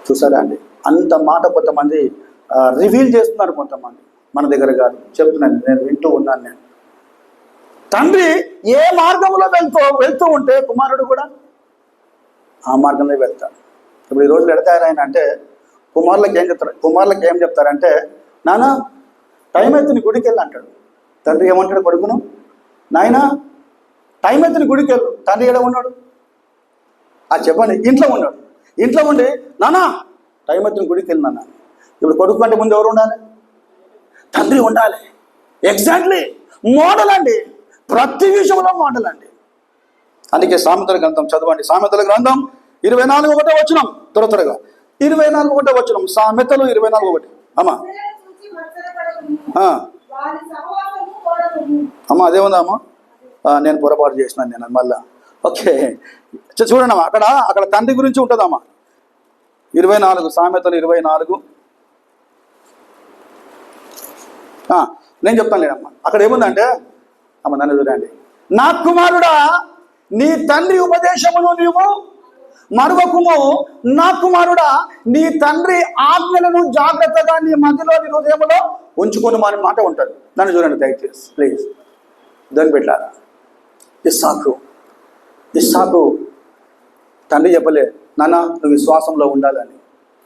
చూసారా అండి? అంత మాట కొంతమంది రివీల్ చేస్తున్నారు. కొంతమంది మన దగ్గర కాదు, చెప్తున్నాను, నేను వింటూ ఉన్నాను. నేను తండ్రి ఏ మార్గంలో వెళ్తూ ఉంటే కుమారుడు కూడా ఆ మార్గంలో వెళ్తాడు. ఇప్పుడు ఈ రోజులు ఎడతారు ఆయన అంటే కుమారులకు ఏం చెప్తారంటే, నాన్న టైం అయితే నీ గుడికి వెళ్ళి అంటాడు. తండ్రి ఏమంటాడు కొడుకును? నాయన టైం అయితే నీ గుడికి వెళ్ళు. తండ్రి ఎక్కడ ఉన్నాడు? చెప్పండి, ఇంట్లో ఉన్నాడు. ఇంట్లో ఉండి నాన్న టైం అయితే నీ గుడికి వెళ్ళి నాన్న. ఇప్పుడు కొడుకు కంటే ముందు ఎవరు ఉండాలి? తండ్రి ఉండాలి. ఎగ్జాక్ట్లీ మోడల్ అండి, ప్రతి విషయంలో మోడల్ అండి. అందుకే సామెతల గ్రంథం చదవండి. సామెతల గ్రంథం 24:1 వచనం, త్వరగా 24:1 వచనం. సామెతలు 24:1. అమ్మా అదేముందా అమ్మా? నేను పొరపాటు చేసినాను నేను మళ్ళా. ఓకే చూడండి అమ్మా, అక్కడ తండ్రి గురించి ఉంటుందమ్మా. 24 సామెతలు 24. నేను చెప్తాను లేదమ్మా. అక్కడ ఏముందంటే అమ్మ నన్ను చూడండి, నా కుమారుడా నీ తండ్రి ఉపదేశమును నీవు మరువకుము, నా కుమారుడా నీ తండ్రి ఆజ్ఞలను జాగ్రత్తగా నీ మధ్యలో నీ హృదయంలో ఉంచుకొని మన మాట ఉంటుంది. నన్ను చూడండి దయచేసి ప్లీజ్. దాన్ని పెట్టారా? ఇస్సాకు తండ్రి చెప్పలే, నాన్న నువ్వు విశ్వాసంలో ఉండాలని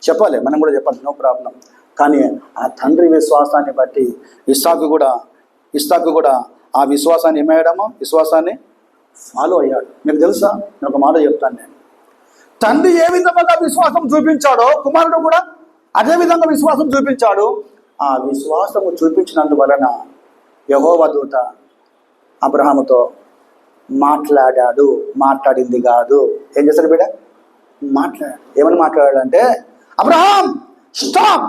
చెప్పాలి, మనం కూడా చెప్పాలి, నో ప్రాబ్లం. కానీ ఆ తండ్రి విశ్వాసాన్ని బట్టి ఇస్సాకు కూడా ఆ విశ్వాసాన్ని ఏమయ్యాడమో, విశ్వాసాన్ని ఫాలో అయ్యాడు. మీకు తెలుసా? నేను ఒక మాట చెప్తాను. నేను తండ్రి ఏ విధంగా విశ్వాసం చూపించాడో కుమారుడు కూడా అదే విధంగా విశ్వాసం చూపించాడు. ఆ విశ్వాసము చూపించినందువలన యెహోవా దూత అబ్రహాముతో మాట్లాడింది కాదు. ఏం చేశాడు బిడ్డ? ఏమని మాట్లాడాడంటే, అబ్రహాం స్టాప్,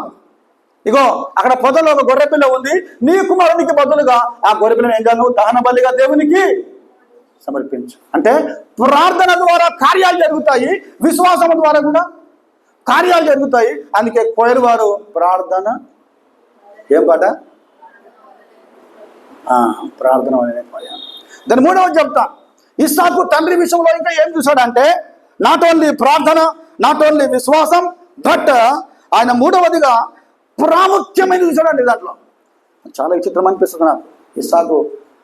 ఇగో అక్కడ పొదలో ఒక గొర్రెపిల్ల ఉంది, నీ కుమారునికి బదులుగా ఆ గొర్రెపిల్లను ఏం చేయాలి? దహన బలిగా దేవునికి సమర్పించు. అంటే ప్రార్థన ద్వారా కార్యాలు జరుగుతాయి, విశ్వాసం ద్వారా కూడా కార్యాలు జరుగుతాయి. అందుకే కోయలు వారు ప్రార్థన ఏం పాట? ప్రార్థన అనే పోయాను. దాని మూడవది చెప్తా. ఇస్సాకు తండ్రి విషయంలో ఇంకా ఏం చూశాడంటే, నాట్ ఓన్లీ ప్రార్థన, నాట్ ఓన్లీ విశ్వాసం, బట్ ఆయన మూడవదిగా ప్రాముఖ్యమైన చూశాడండి. దాంట్లో చాలా విచిత్రం అనిపిస్తుంది నాకు. ఇస్సాకు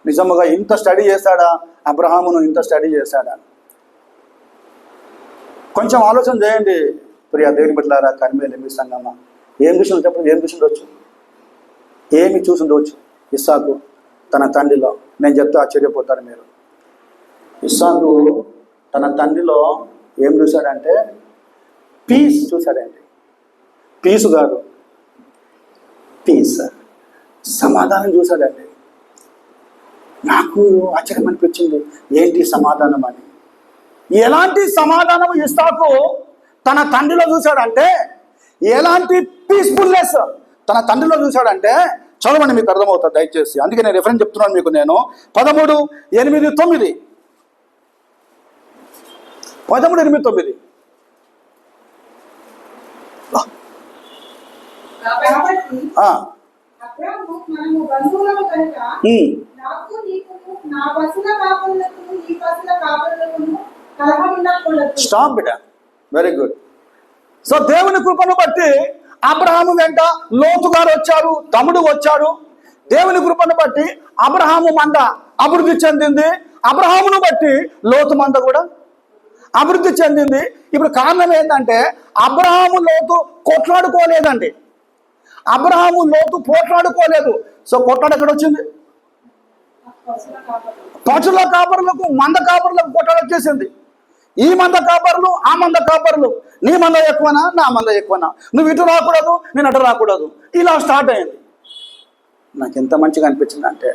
నిజముగా ఇంత స్టడీ చేశాడా? అబ్రహామును ఇంత స్టడీ చేశాడా? కొంచెం ఆలోచన చేయండి ప్రియా దేవుని బిడ్డలారా, కర్మేలు మీ సంగమా. ఏం చూసి చెప్పండి, ఏం చూసి ఏమి చూసి ఉండవచ్చు ఇస్సాకు తన తండ్రిలో? నేను చెప్తే ఆశ్చర్యపోతారు మీరు. ఇస్సాకు తన తండ్రిలో ఏం చూశాడంటే పీస్ చూశాడండి. పీసు కాదు, పీస్, సమాధానం చూశాడండి. నాకు ఆశ్చర్యం అనిపించింది, ఏంటి సమాధానం అని. ఎలాంటి సమాధానం ఇస్సాకు తన తండ్రిలో చూశాడంటే, ఎలాంటి పీస్ఫుల్నెస్ తన తండ్రిలో చూశాడంటే, చదవండి మీకు అర్థమవుతుంది దయచేసి. అందుకే నేను రిఫరెన్స్ చెప్తున్నాను మీకు. నేను 13:8-9 13:8-9 స్టాప్ బిడ్డ. Very good. సో దేవుని కృపను బట్టి అబ్రహాము వెంట లోతు గారు వచ్చారు, తమ్ముడు వచ్చాడు. దేవుని కృపను బట్టి అబ్రహాము మంద అభివృద్ధి చెందింది, అబ్రహామును బట్టి లోతు మంద కూడా అభివృద్ధి చెందింది. ఇప్పుడు కారణం ఏంటంటే అబ్రహాము లోతు కొట్లాడుకోలేదండి. అబ్రహాము లోతు పోట్లాడుకోలేదు. సో కొట్లాడు ఎక్కడ వచ్చింది? పశువుల కాపరులకు, మంద కాపరులకు కొట్లాడు వచ్చేసింది. ఈ మంద కాపరులు, ఆ మంద కాపరులు, నీ మంద ఎక్కువనా, నా మంద ఎక్కువనా, నువ్వు ఇటు రాకూడదు, నేను అటు రాకూడదు, ఇలా స్టార్ట్ అయింది. నాకు ఎంత మంచిగా అనిపించింది అంటే,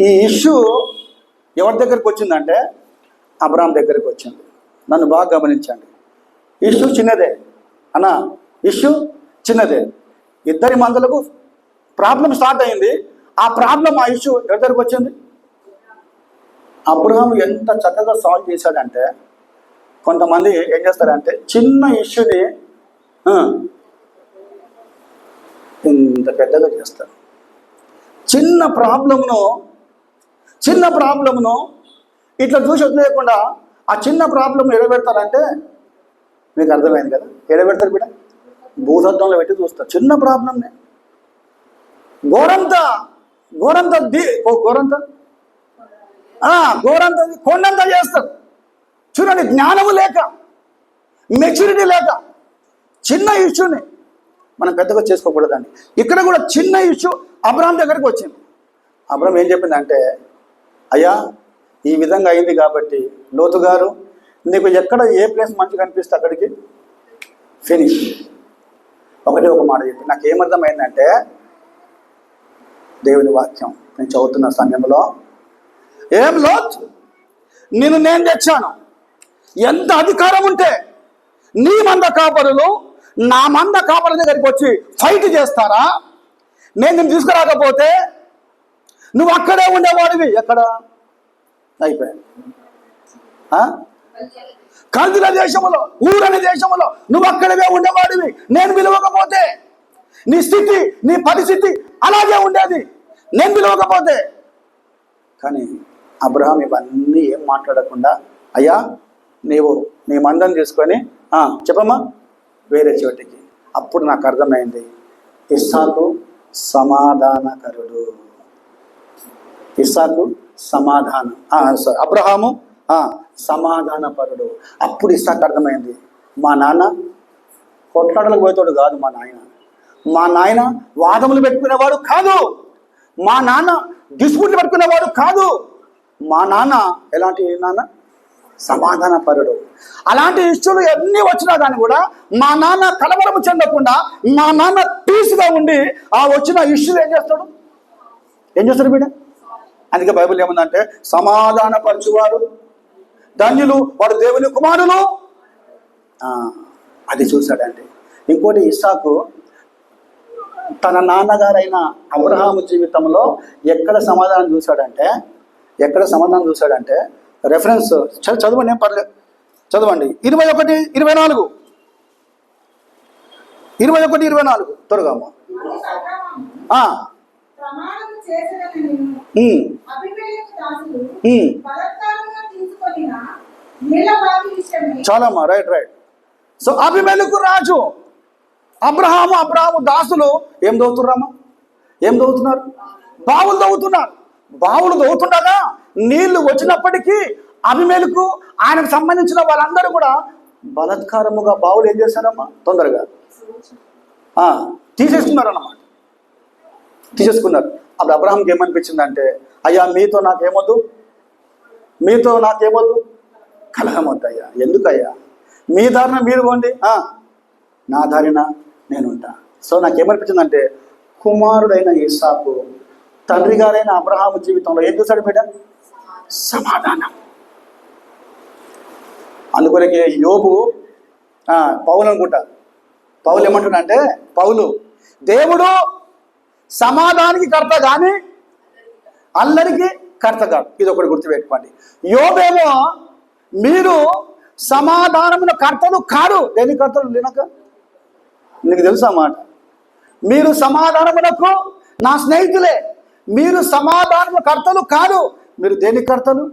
ఈ ఇష్యూ ఎవరి దగ్గరికి వచ్చిందంటే అబ్రహాం దగ్గరికి వచ్చింది. నన్ను బాగా గమనించండి. ఇష్యూ చిన్నదే అన్నా, ఇష్యూ చిన్నదే. ఇద్దరి మందలకు ప్రాబ్లం స్టార్ట్ అయింది. ఆ ప్రాబ్లం, ఆ ఇష్యూ ఎవరి దగ్గరికి వచ్చింది? అబ్రహాం ఎంత చక్కగా సాల్వ్ చేశాడంటే, కొంతమంది ఏం చేస్తారంటే చిన్న ఇష్యూని ఇంత పెద్దగా చేస్తారు. చిన్న ప్రాబ్లంను ఇట్లా చూసి వదిలేయకుండా ఆ చిన్న ప్రాబ్లం ఎడబెడతారంటే మీకు అర్థమైంది కదా. ఎడబెడతారు బిడ్డ, భూసత్వంలో పెట్టి చూస్తారు. చిన్న ప్రాబ్లంనే కొండంతా చేస్తారు. చూడండి, జ్ఞానము లేక, మెచ్యూరిటీ లేక చిన్న ఇష్యూని మనం పెద్దగా చేసుకోకూడదండి. ఇక్కడ కూడా చిన్న ఇష్యూ అబ్రహాం దగ్గరికి వచ్చింది. అబ్రహాం ఏం చెప్పిందంటే, అయ్యా ఈ విధంగా అయింది కాబట్టి లోతు గారు, నీకు ఎక్కడ ఏ ప్లేస్ మంచిగా అనిపిస్తే అక్కడికి ఫినిష్. ఒకటే ఒక మాట చెప్పి నాకు ఏమర్థమైందంటే, దేవుని వాక్యం నేను చదువుతున్న సమయంలో, ఏం లోత్, నేను తెచ్చాను. ఎంత అధికారం ఉంటే నీ మంద కాపరులు నా మంద కాపరుల దగ్గరికి వచ్చి ఫైట్ చేస్తారా? నేను తీసుకురాకపోతే నువ్వు అక్కడే ఉండేవాడివి. ఎక్కడ అయిపోయాను? కల్దీల దేశంలో, ఊరని దేశంలో నువ్వు అక్కడే ఉండేవాడివి. నేను పిలవకపోతే నీ స్థితి, నీ పరిస్థితి అలాగే ఉండేది, నేను పిలవకపోతే. కానీ అబ్రహాం ఇవన్నీ ఏం మాట్లాడకుండా, అయ్యా నీవు నీ మందం తీసుకొని చెప్పమ్మా వేరే చోటికి. అప్పుడు నాకు అర్థమైంది, ఇస్సాకు సమాధానకరుడు. ఇస్సాకు సమాధానం, అబ్రహాము సమాధానపరుడు. అప్పుడు ఇస్సాకు అర్థమైంది, మా నాన్న కొట్లాటలకు పోయేవాడు కాదు. మా నాయన వాదములు పెట్టుకునేవాడు కాదు. మా నాన్న డిస్ప్యూట్లు పెట్టుకునేవాడు కాదు. మా నాన్న ఎలాంటి నాన్న? సమాధానపరుడు. అలాంటి ఇష్యూలు ఎన్ని వచ్చినా కానీ కూడా మా నాన్న కలవరము చెందకుండా, మా నాన్న పీస్గా ఉండి ఆ వచ్చిన ఇష్యూలు ఏం చేస్తారు బిడ్డ? అందుకే బైబిల్ ఏముందంటే, సమాధానపరచువారు ధన్యులు, వాడు దేవుని కుమారులు. అది చూశాడండి. ఇంకోటి, ఇస్సాకు తన నాన్నగారైన అబ్రహాము జీవితంలో ఎక్కడ సమాధానం చూశాడంటే రెఫరెన్స్ చదవండి, ఏం పర్లేదు, చదవండి. 21-24 త్వరగా. చాలమ్మా, రైట్. సో అబీమెలెకు రాజు, అబ్రహాము దాసులు ఏం దవ్వుతున్నారు? బావులు దవ్వుతున్నారు. బావులు దవ్వుతుండగా నీళ్లు వచ్చినప్పటికీ అబీమెలెకు, ఆయనకు సంబంధించిన వాళ్ళందరూ కూడా బలాత్కారముగా బావులు ఏం చేశారమ్మా? తొందరగా తీసేసుకున్నారు. అప్పుడు అబ్రహాంకి ఏమనిపించిందంటే, అయ్యా మీతో నాకేమొద్దు, కలహం వద్దయ్యా. ఎందుకయ్యా? మీ దారిన మీరు పోండి, నా దారిన నేనుంటా. సో నాకేమనిపించిందంటే, కుమారుడైన ఇస్సాకు తండ్రి గారైన అబ్రహాము జీవితంలో ఏం చూశాడు బిడ్డ? సమాధానం. అందుకొరకే యోబు పౌలు అనుకుంటా, పౌలు ఏమంటున్నా అంటే, పౌలు దేవుడు సమాధానానికి కర్త కానీ అందరికీ కర్త కాదు. ఇది ఒకటి గుర్తుపెట్టుకోండి. యోబేమో మీరు సమాధానమున కర్తలు కాదు. దేని కర్తలు లేనక నీకు తెలుసా మాట? మీరు సమాధానమునకు నా స్నేహితులే, మీరు సమాధానము కర్తలు కాదు. మీరు దేని కర్తలు?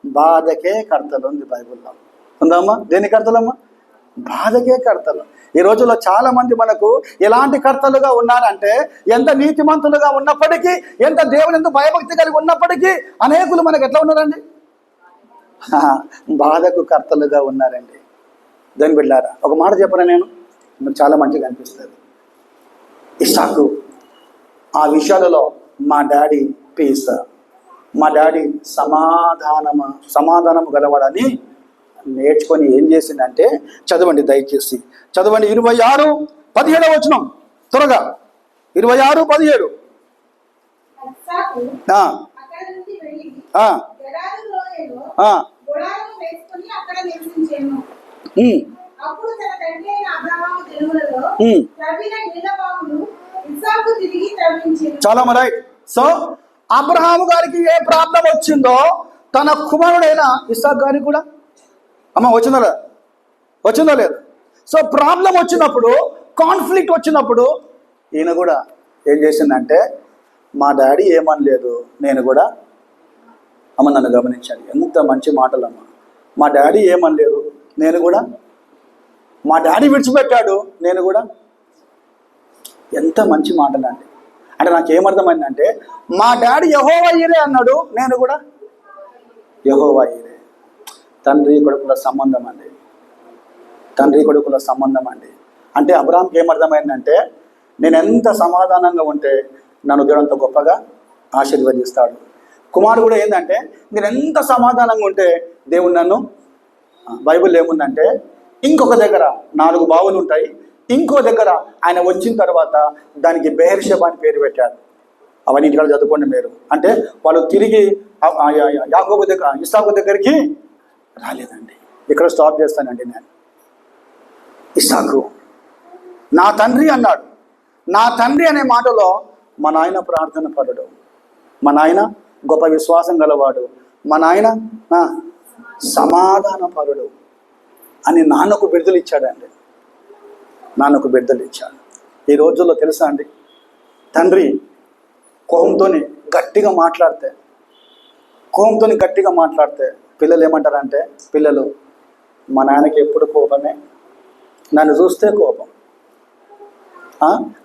బాధకే కర్తలు ఉంది బైబిల్లో. ఉందమ్మా? దేని కర్తలమ్మా? బాధకే కర్తలు. ఈ రోజుల్లో చాలా మంది మనకు ఎలాంటి కర్తలుగా ఉన్నారంటే, ఎంత నీతిమంతులుగా ఉన్నప్పటికీ, ఎంత దేవుని ఎంత భయభక్తి కలిగి ఉన్నప్పటికీ అనేకులు మనకు ఎట్లా ఉన్నారండి? బాధకు కర్తలుగా ఉన్నారండి. దాని బిడ్డారా, ఒక మాట చెప్పను నేను, మీకు చాలా మంచిగా అనిపిస్తుంది. ఇస్సాకు ఆ విషయాలలో మా డాడీ పీస్, మా డాడీ సమాధానము గలవాడని నేర్చుకొని ఏం చేసిందంటే, చదవండి దయచేసి చదవండి. 26:17 వచనం త్వరగా. 26:17. చాలా మరి. సో అబ్రహాము గారికి ఏ ప్రాబ్లం వచ్చిందో తన కుమారుడైన ఇస్సాకు గారికి కూడా అమ్మ వచ్చిందో లేదు. సో ప్రాబ్లం వచ్చినప్పుడు, కాన్ఫ్లిక్ట్ వచ్చినప్పుడు ఈయన కూడా ఏం చేసిందంటే, మా డాడీ ఏమనలేదు, నేను కూడా అమ్మ నన్ను గమనించాలి, ఎంత మంచి మాటలమ్మ. మా డాడీ ఏమనలేదు, నేను కూడా, మా డాడీ విడిచిపెట్టాడు, నేను కూడా. ఎంత మంచి మాటలు అండి. అంటే నాకేమర్థమైందంటే, మా డాడీ యెహోవా ఈరే అన్నాడు, నేను కూడా యెహోవా ఈరే. తండ్రి కొడుకుల సంబంధం అండి, తండ్రి కొడుకుల సంబంధం అండి. అంటే అబ్రహాంకి ఏమర్థమైందంటే, నేను ఎంత సమాధానంగా ఉంటే నన్ను దేవుడు అంత గొప్పగా ఆశీర్వదిస్తాడు. కుమారుడు కూడా ఏంటంటే, నేను ఎంత సమాధానంగా ఉంటే దేవుడు నన్ను, బైబిల్ ఏముందంటే, ఇంకొక దగ్గర 4 బావులు ఉంటాయి, ఇంకో దగ్గర ఆయన వచ్చిన తర్వాత దానికి బెహెర్షెబా అని పేరు పెట్టాడు. అవన్నీ ఇక్కడ చదువుకోండి మీరు. అంటే వాళ్ళు తిరిగి యాకోబు దగ్గర, ఇస్సాకు దగ్గరికి రాలేదండి. ఇక్కడ స్టాప్ చేస్తానండి నేను. ఇస్సాకు నా తండ్రి అన్నాడు. నా తండ్రి అనే మాటలో మా నాయన ప్రార్థన పరుడు, మా నాయన గొప్ప విశ్వాసం గలవాడు, మా నాయన సమాధాన పరుడు అని నాన్నకు బిరుదులు ఇచ్చాడండి. నాన్నకు బిరుదులు ఇచ్చాడు. ఈ రోజుల్లో తెలుసా అండి, తండ్రి కోపంతో గట్టిగా మాట్లాడితే పిల్లలు ఏమంటారంటే, పిల్లలు మా నాన్నకి ఎప్పుడు కోపమే, నన్ను చూస్తే కోపం,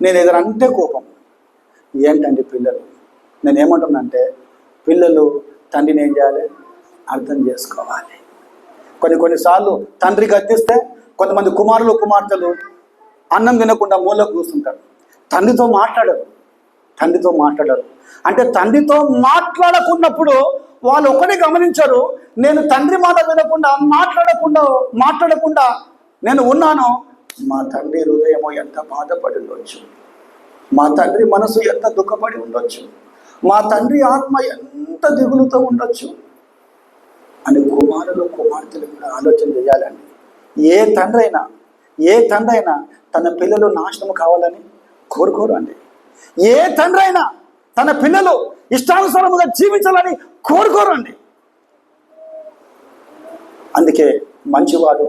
నేను ఎదురంటే కోపం. ఏంటండి పిల్లలు? నేనేమంటున్నానంటే, పిల్లలు తండ్రిని ఏం చేయాలి? అర్థం చేసుకోవాలి. కొన్నిసార్లు తండ్రి గద్దిస్తే కొంతమంది కుమార్తెలు అన్నం తినకుండా మూలకు కూర్చుంటారు. తండ్రితో మాట్లాడరు. అంటే తండ్రితో మాట్లాడకున్నప్పుడు వాళ్ళు ఒకటి గమనించరు, నేను తండ్రి మాట వినకుండా మాట్లాడకుండా నేను ఉన్నాను. మా తండ్రి హృదయమో ఎంత బాధపడి ఉండొచ్చు, మా తండ్రి మనసు ఎంత దుఃఖపడి ఉండొచ్చు, మా తండ్రి ఆత్మ ఎంత దిగులుతో ఉండొచ్చు అని కుమార్తెలు కూడా ఆలోచన చేయాలండి. ఏ తండ్రి అయినా తన పిల్లలు నాశనం కావాలని కోరుకోరు అండి. ఏ తండ్రి అయినా తన పిల్లలు ఇష్టానుసారముగా జీవించాలని కోరుకోరండి. అందుకే మంచివాడు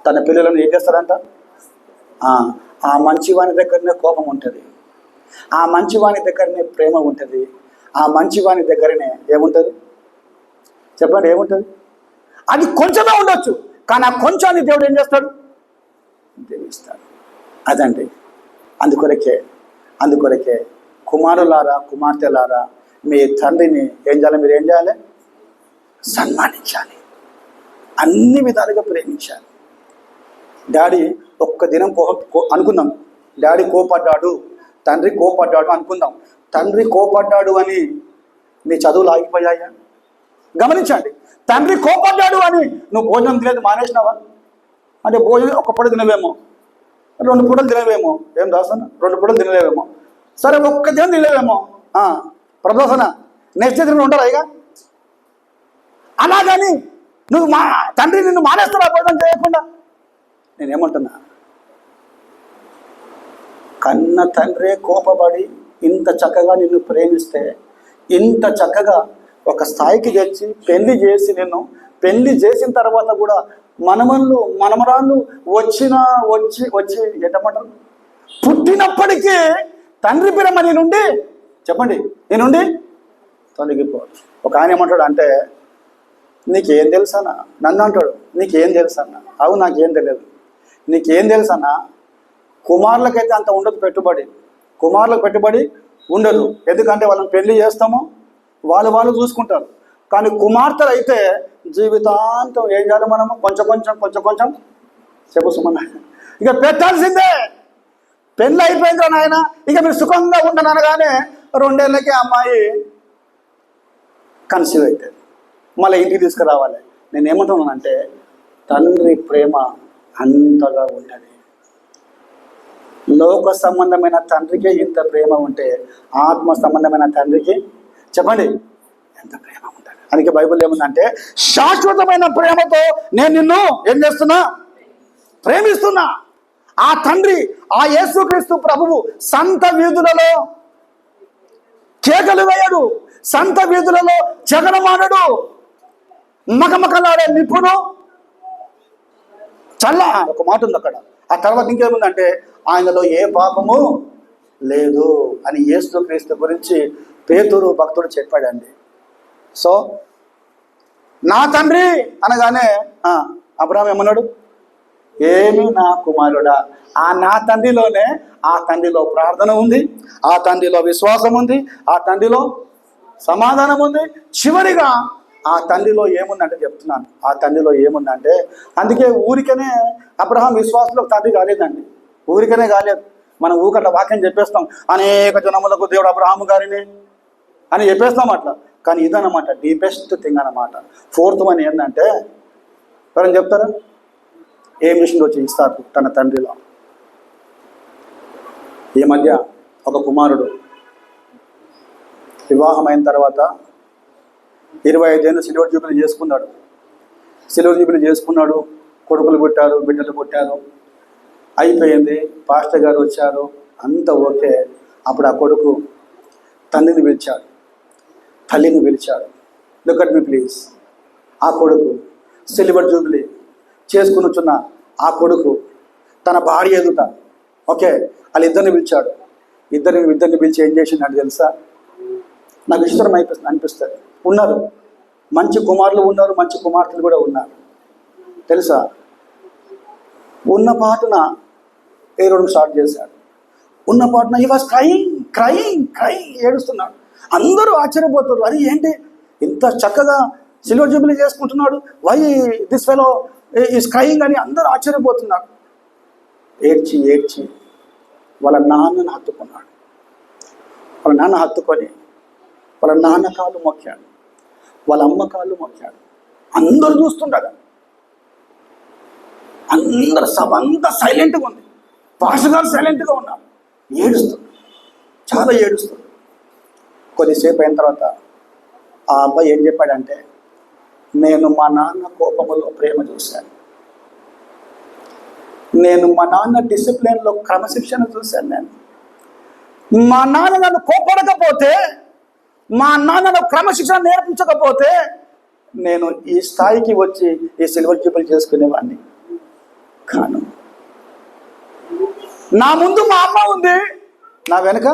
తన పిల్లలను ఏం చేస్తారంట? ఆ మంచివాని దగ్గరనే కోపం ఉంటుంది, ఆ మంచివాని దగ్గరనే ప్రేమ ఉంటుంది, ఆ మంచివాని దగ్గరనే ఏముంటుంది చెప్పండి? ఏముంటుంది? అది కొంచెమే ఉండొచ్చు, కానీ ఆ కొంచెాన్ని దేవుడు ఏం చేస్తాడు? దీవిస్తాడు. అదండి. అందుకొరకే కుమారులారా, కుమార్తెలారా, మీ తండ్రిని మీరు ఏం చేయాలి? సన్మానించాలి, అన్ని విధాలుగా ప్రేమించాలి. డాడీ ఒక్క దినం అనుకుందాం, డాడీ కోపడ్డాడు, తండ్రి కోపడ్డాడు అనుకుందాం. తండ్రి కోపడ్డాడు అని నీ చదువులు ఆగిపోయాయా? గమనించండి. తండ్రి కోపడ్డాడు అని నువ్వు భోజనం తినేది మానేసినావా? అంటే భోజనం ఒక పూట తినవేమో, 2 పూటలు తినవేమో, ఏం దాసన 2 పూటలు తినలేవేమో, సరే ఒక్క దినం తినలేవేమో, ప్రదోసన నెక్స్ట్ డే తిన ఉంటారా? ఇక అలాగని నువ్వు తండ్రి నిన్ను మానేస్తారా భోజనం చేయకుండా? నేనేమంటున్నా, కన్న తండ్రే కోపపడి ఇంత చక్కగా నిన్ను ప్రేమిస్తే, ఇంత చక్కగా ఒక స్థాయికి తెచ్చి పెళ్లి చేసి నిన్ను పెళ్లి చేసిన తర్వాత కూడా మనమరాళ్ళు వచ్చి ఎటమంటారు, పుట్టినప్పటికీ తండ్రి ప్రేమ నీ నుండి చెప్పండి నీ నుండి తొలగిపోవచ్చు. ఒక ఆయన ఏమంటాడు అంటే, నీకేం తెలుసన్నా? నన్ను అంటాడు, నీకేం తెలుసన్నా? అవు నాకేం తెలియదు. నీకేం తెలుసన్నా? కుమారులకైతే అంత ఉండదు పెట్టుబడి, కుమారులకు పెట్టుబడి ఉండదు. ఎందుకంటే వాళ్ళని పెళ్లి చేస్తాము, వాళ్ళు చూసుకుంటారు. కానీ కుమార్తెలు అయితే జీవితాంతం ఏం చేయాలి మనము? కొంచెం చెప్పుమన్నా ఇక పెట్టాల్సిందే. పెళ్ళి అయిపోయిందా నాయన, ఇక మీరు సుఖంగా ఉండను అనగానే 2 ఏళ్ళకి అమ్మాయి కన్సీవ్ అవుతుంది, మళ్ళీ ఇంటికి తీసుకురావాలి. నేను ఏమంటున్నానంటే, తండ్రి ప్రేమ అంతగా ఉంటుంది. లోక సంబంధమైన తండ్రికి ఇంత ప్రేమ ఉంటే ఆత్మ సంబంధమైన తండ్రికి చెప్పండి ఎంత ప్రేమ ఉంటుంది. అందుకే బైబిల్ ఏముందంటే, శాశ్వతమైన ప్రేమతో నేను నిన్ను ఏం చేస్తున్నా? ప్రేమిస్తున్నా. ఆ తండ్రి, ఆ యేసుక్రీస్తు ప్రభువు సంత వీధులలో కేకలు వేయడు, సంత వీధులలో జగడమాడడు, మకమకలాడే నిపుణు చల్ల ఒక మాట ఉంది అక్కడ. ఆ తర్వాత ఇంకేముందంటే, ఆయనలో ఏ పాపము లేదు అని యేసుక్రీస్తు గురించి పేతురు భక్తుడు చెప్పాడండి. సో నా తండ్రి అనగానే అబ్రహాం ఏమన్నాడు? ఏమి నా కుమారుడా. ఆ నా తండ్రిలోనే, ఆ తండ్రిలో ప్రార్థన ఉంది, ఆ తండ్రిలో విశ్వాసం ఉంది, ఆ తండ్రిలో సమాధానం ఉంది. చివరిగా ఆ తండ్రిలో ఏముందంటే చెప్తున్నాను, ఆ తండ్రిలో ఏముందంటే, అందుకే ఊరికనే అబ్రహాం విశ్వాసంలో తండ్రి కాలేదండి, ఊరికనే కాలేదు. మనం ఊకట్ల వాక్యం చెప్పేస్తాం, అనేక జనములకు దేవుడు అబ్రహాము గారిని అని చెప్పేస్తాం అట్లా. కానీ ఇదన్నమాట డీపెస్ట్ థింగ్ అన్నమాట. 4th వన్ ఏంటంటే, ఎవరైనా చెప్తారా? ఏ మిషన్ వచ్చి ఇస్తారు తన తండ్రిలో. ఈ మధ్య ఒక కుమారుడు వివాహం అయిన తర్వాత 25 ఏళ్ళు సిల్వర్ జూబిలీ చేసుకున్నాడు. సిల్వర్ జూబిలీ చేసుకున్నాడు, కొడుకులు పుట్టారు, బిడ్డలు పుట్టారు, అయిపోయింది. పాస్టర్ గారు వచ్చారు, అంత ఓకే. అప్పుడు ఆ కొడుకు తండ్రిని పిలిచాడు, తల్లిని పిలిచాడు. Look at me please. ఆ కొడుకు సిల్వర్ జూబిలీ చేసుకుని వచ్చిన ఆ కొడుకు తన భార్య ఎదుట ఓకే వాళ్ళిద్దరిని పిలిచాడు. ఇద్దరిని పిలిచి ఏం చేసిందంటే తెలుసా? నాకు ఇష్టం అనిపిస్తుంది. ఉన్నారు మంచి కుమారులు ఉన్నారు, మంచి కుమార్తెలు కూడా ఉన్నారు తెలుసా. ఉన్న పాటున ఏడవడం స్టార్ట్ చేశాడు. ఉన్న పాటున ఈ వాజ్ క్రైయింగ్ ఏడుస్తున్నాడు. అందరూ ఆశ్చర్యపోతారు, అది ఏంటి ఇంత చక్కగా సిల్వర్ జూబిలీ చేసుకుంటున్నాడు, why this fellow is crying అని అందరూ ఆశ్చర్యపోతున్నారు. ఏడ్చి వాళ్ళ నాన్నను హత్తుకున్నాడు. వాళ్ళ నాన్న హత్తుకొని వాళ్ళ నాన్న కాళ్ళు మొక్కాడు, వాళ్ళ అమ్మ కాళ్ళు మొక్కాడు. అందరూ చూస్తుండగా, అందరు సభ అంతా సైలెంట్గా ఉంది. పాస్టర్ గారు సైలెంట్గా ఉన్నారు, ఏడుస్తుంది, చాలా ఏడుస్తుంది. కొద్దిసేపు అయిన తర్వాత ఆ అబ్బాయి ఏం చెప్పాడంటే, నేను మా నాన్న కోపములో ప్రేమ చూశాను, నేను మా నాన్న డిసిప్లిన్లో క్రమశిక్షణ చూశాను. నేను మా నాన్న నన్ను కోపడకపోతే, మా నాన్నను క్రమశిక్షణ నేర్పించకపోతే నేను ఈ స్థాయికి వచ్చి ఈ సిల్వర్ జూబిలీ చేసుకునేవాడిని కాను. నా ముందు మా అమ్మ ఉంది, నా వెనుక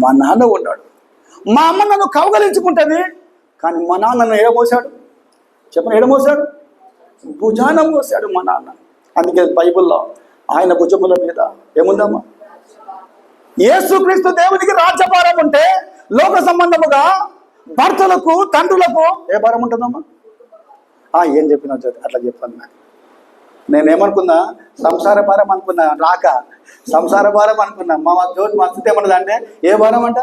మా నాన్న ఉన్నాడు. మా అమ్మ నన్ను కౌగలించుకుంటుంది, కానీ మా నాన్న నన్ను ఏడమోసాడు చెప్పండి, ఏడమోసాడు, భుజాన మోసాడు మా నాన్న. అందుకే బైబిల్లో ఆయన భుజముల మీద ఏముందమ్మా? యేసుక్రీస్తు దేవునికి రాజ్యభారం ఉంటే లోక సంబంధముగా భర్తలకు తండ్రులకు ఏ భారం ఉంటుందమ్మా? ఏం చెప్పినా అట్లా చెప్పాను. నేనేమనుకున్నా, సంసార భారం అనుకున్నా, రాక సంసార భారం అనుకున్నా. మా జోటి మస్తు ఏమన్నది అంటే, ఏ భారం అంట?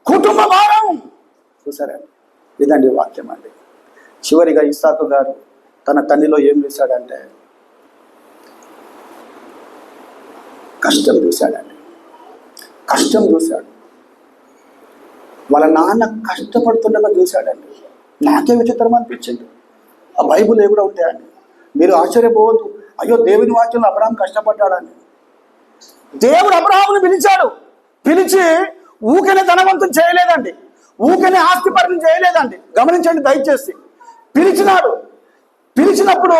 కుటుంబ భారం. చూసారా, ఇదండి వాక్యం అండి. చివరిగా ఇస్సాకు గారు తన తండ్రిలో ఏం చూశాడంటే, కష్టం చూశాడండి. కష్టం చూశాడు. వాళ్ళ నాన్న కష్టపడుతుండగా చూశాడండి. నాకే విచిత్రం అనిపించింది. ఆ బైబుల్ కూడా ఉంటాయండి. మీరు ఆశ్చర్యపోవద్దు, అయ్యో దేవుని వాక్యంలో అబ్రహాం కష్టపడ్డాడని. దేవుడు అబ్రహాముని పిలిచాడు. పిలిచి ఊకనే ధనవంతం చేయలేదండి, ఊకనే ఆస్తిపరం చేయలేదండి. గమనించండి దయచేసి. పిలిచినాడు. పిలిచినప్పుడు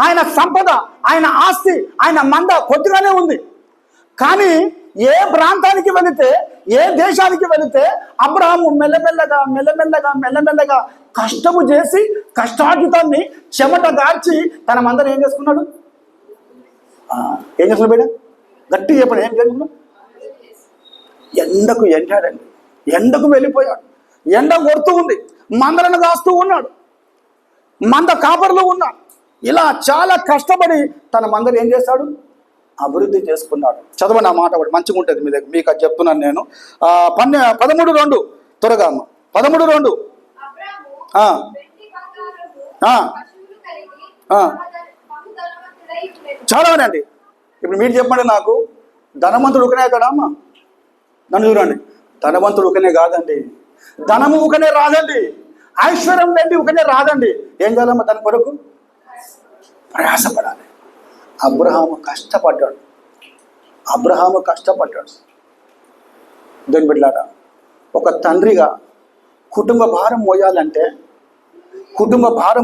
ఆయన సంపద, ఆయన ఆస్తి, ఆయన మంద కొద్దిగానే ఉంది. కానీ ఏ ప్రాంతానికి వెళితే, ఏ దేశానికి వెళితే అబ్రహాము మెల్లమెల్లగా మెల్లమెల్లగా మెల్లమెల్లగా కష్టము చేసి కష్టార్జితాన్ని చెమట గార్చి తన మందరం ఏం చేసుకున్నాడు? ఏం చేసుకున్నాడు బేట? గట్టి చెప్పండి, ఏం చేసుకున్నాడు? ఎండకు ఎండాడండి. ఎండకు వెళ్ళిపోయాడు. ఎండ కొడుతూ ఉంది, మందలను కాస్తూ ఉన్నాడు, మంద కాపర్లు ఉన్నాడు. ఇలా చాలా కష్టపడి తన మందరు ఏం చేశాడు? అభివృద్ధి చేసుకున్నాడు. చదవండి ఆ మాట, ఒకటి మంచిగా ఉంటుంది మీ దగ్గర, మీకు అది చెప్తున్నాను నేను. 13:2 త్వరగా అమ్మ. 13:2 చదవనండి. ఇప్పుడు మీరు చెప్పండి నాకు, ధనవంతుడు ఊకనే కదా అమ్మ? నన్ను చూడండి, ధనవంతుడు ఊకనే కాదండి, ధనము ఊకనే రాదండి, ఐశ్వర్యం వెండి ఊకనే రాదండి. ఏం చేయాలమ్మా? దాని కొరకు ప్రయాసపడాలి. అబ్రహాము కష్టపడ్డాడు. అబ్రహాము కష్టపడ్డాడు. దేని బిడ్డలారా, ఒక తండ్రిగా కుటుంబ భారం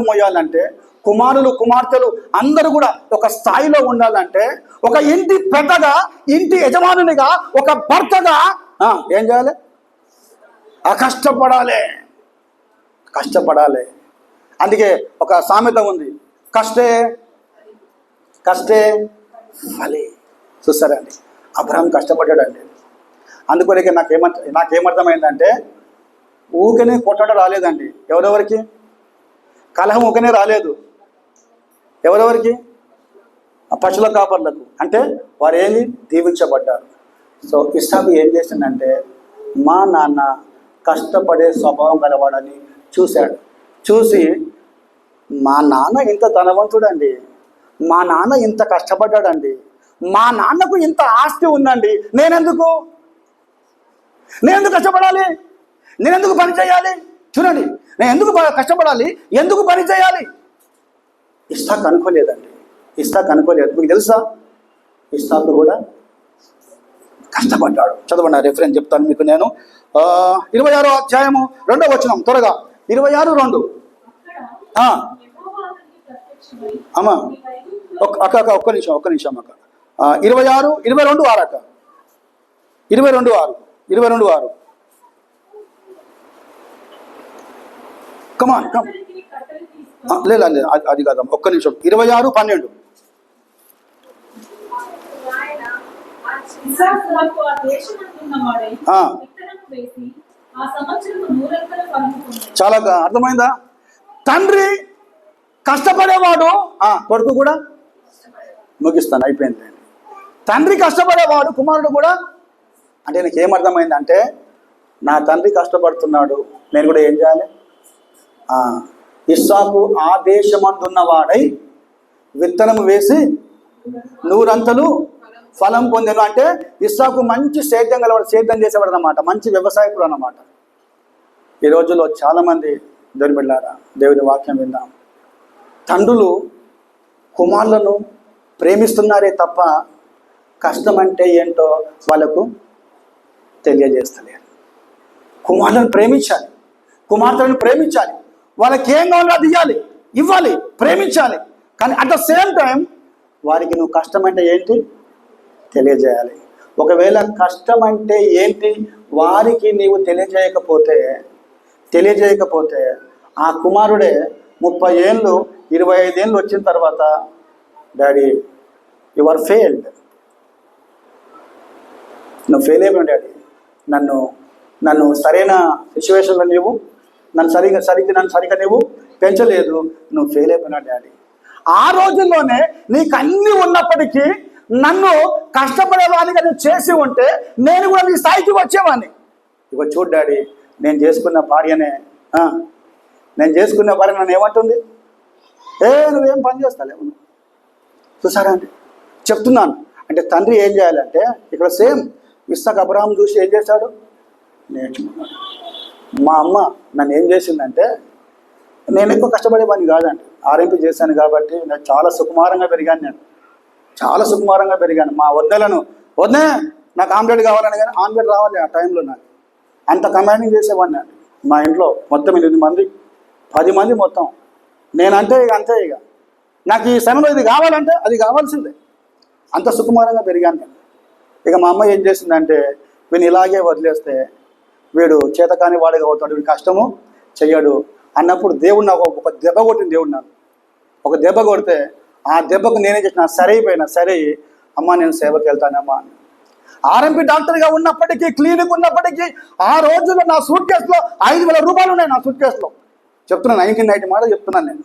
మోయాలంటే, కుమారులు కుమార్తెలు అందరూ కూడా ఒక స్థాయిలో ఉండాలంటే, ఒక ఇంటి పెద్దగా, ఇంటి యజమానునిగా, ఒక భర్తగా ఏం చేయాలి? కష్టపడాలి. అందుకే ఒక సామెత ఉంది, కష్టే ఫలి. చూస్తారండి, అబ్రహాం కష్టపడ్డాడండి. అందుకొరకే నాకేమర్థమైందంటే, ఊకనే కొట్టడం రాలేదండి. ఎవరెవరికి కలహం ఊకనే రాలేదు. ఎవరెవరికి? పశువుల కాపర్లకు. అంటే వారు ఏంది? దీవించబడ్డారు. సో ఇస్సాకు ఏం చేసిందంటే, మా నాన్న కష్టపడే స్వభావం గలవాడని చూశాడు. చూసి మా నాన్న ఇంత ధనవంతుడండి, మా నాన్న ఇంత కష్టపడ్డాడండి, మా నాన్నకు ఇంత ఆస్తి ఉందండి, నేనెందుకు కష్టపడాలి? నేనెందుకు పని చేయాలి? చూడండి, నేను ఎందుకు కష్టపడాలి, ఎందుకు పని చేయాలి? ఇస్సాకు అనుకోలేదండి. మీకు తెలుసా, ఇస్సాకు కూడా కష్టపడ్డాడు. చదవండి, రెఫరెన్స్ చెప్తాను మీకు నేను. 26వ అధ్యాయము 2వ వచనం, త్వరగా 26:2. అమ్మా ఒక్క నిమిషం అక్క. 26, 22 6 అక్క. 22:6 కమాన్ లేదు అది కాదమ్మా, ఒక్క నిమిషం. 26:12. చాలా అర్థమైందా? తండ్రి కష్టపడేవాడు, కొడుకు కూడా ముగిస్తాను, అయిపోయింది. తండ్రి కష్టపడేవాడు, కుమారుడు కూడా. అంటే నాకు ఏమర్థమైందంటే, నా తండ్రి కష్టపడుతున్నాడు, నేను కూడా ఏం చేయాలి? ఇస్సాకు ఆ దేశమందున్నవాడై విత్తనము వేసి 100 అంతలు ఫలం పొందాను. అంటే ఇస్సాకు మంచి సేద్యం గలవాడు, సేద్యం చేసేవాడు అన్నమాట, మంచి వ్యవసాయకుడు అన్నమాట. ఈ రోజుల్లో చాలామంది దేవుని బిడ్డలారా, దేవుని వాక్యం విందాం. తండ్రులు కుమారులను ప్రేమిస్తున్నారే తప్ప కష్టం అంటే ఏంటో వాళ్ళకు తెలియజేస్తలేరు. కుమారులను ప్రేమించాలి, కుమార్తెలను ప్రేమించాలి, వాళ్ళకి ఏం కావాలో అది ఇవ్వాలి, ప్రేమించాలి. కానీ అట్ ద సేమ్ టైం వారికి నువ్వు కష్టం అంటే ఏంటి తెలియజేయాలి. ఒకవేళ కష్టం అంటే ఏంటి వారికి నీవు తెలియజేయకపోతే ఆ కుమారుడే 30 ఏళ్ళు 25 ఏళ్ళు వచ్చిన తర్వాత, డాడీ యు ఆర్ ఫెయిల్డ్, నువ్వు ఫెయిల్ అయిపోయావు డాడీ, నన్ను సరైన సిచ్యువేషన్లో నీవు నన్ను సరిగ్గా నీవు పెంచలేదు, నువ్వు ఫెయిల్ అయిపోయినా డాడీ. ఆ రోజుల్లోనే నీకు అన్నీ ఉన్నప్పటికీ నన్ను కష్టపడేవాడిగా నువ్వు చేసి ఉంటే నేను కూడా నీ స్థాయికి వచ్చేవాడిని. ఇక చూడు డాడీ, నేను చేసుకున్న భార్యనే నన్ను ఏమంటుంది? నువ్వేం పని చేస్తాలేవు. చూసారా అండి, చెప్తున్నాను. అంటే తండ్రి ఏం చేయాలంటే, ఇక్కడ సేమ్ ఇస్సాకు అబ్రహాం చూసి ఏం చేశాడు? నేర్చుకున్నాడు. మా అమ్మ నన్ను ఏం చేసిందంటే, నేను ఎక్కువ కష్టపడేవాడిని కాదండి. ఆర్ఎంపీ చేశాను కాబట్టి నేను చాలా సుకుమారంగా పెరిగాను. నేను చాలా సుకుమారంగా పెరిగాను. మా వద్దే నాకు ఆమ్లెట్ కావాలని, కానీ ఆమ్లెట్ రావాలి ఆ టైంలో. నాకు అంత కమాండింగ్ చేసేవాడిని నేను. మా ఇంట్లో మొత్తం 8 మంది 10 మంది మొత్తం. నేనంటే ఇక అంతే. ఇక నాకు ఈ సమయంలో ఇది కావాలంటే అది కావాల్సిందే. అంత సుకుమారంగా పెరిగాను నేను. ఇక మా అమ్మ ఏం చేసిందంటే, వీడిని ఇలాగే వదిలేస్తే వీడు చేతకాని వాడిగా అవుతాడు, వీడు కష్టము చెయ్యడు అన్నప్పుడు దేవుడు నాకు ఒక దెబ్బ కొట్టింది. దేవుడు నాకు ఒక దెబ్బ కొడితే ఆ దెబ్బకు నేనేం చేసిన, సరే అమ్మ నేను సేవకి వెళ్తానమ్మా అని. ఆర్ఎంపీ డాక్టర్గా ఉన్నప్పటికీ, క్లినిక్ ఉన్నప్పటికీ ఆ రోజుల్లో నా సూట్ కేసులో 5,000 రూపాయలు ఉన్నాయి. నా సూట్ కేసులో చెప్తున్నాను, 1990 మాట చెప్తున్నాను నేను.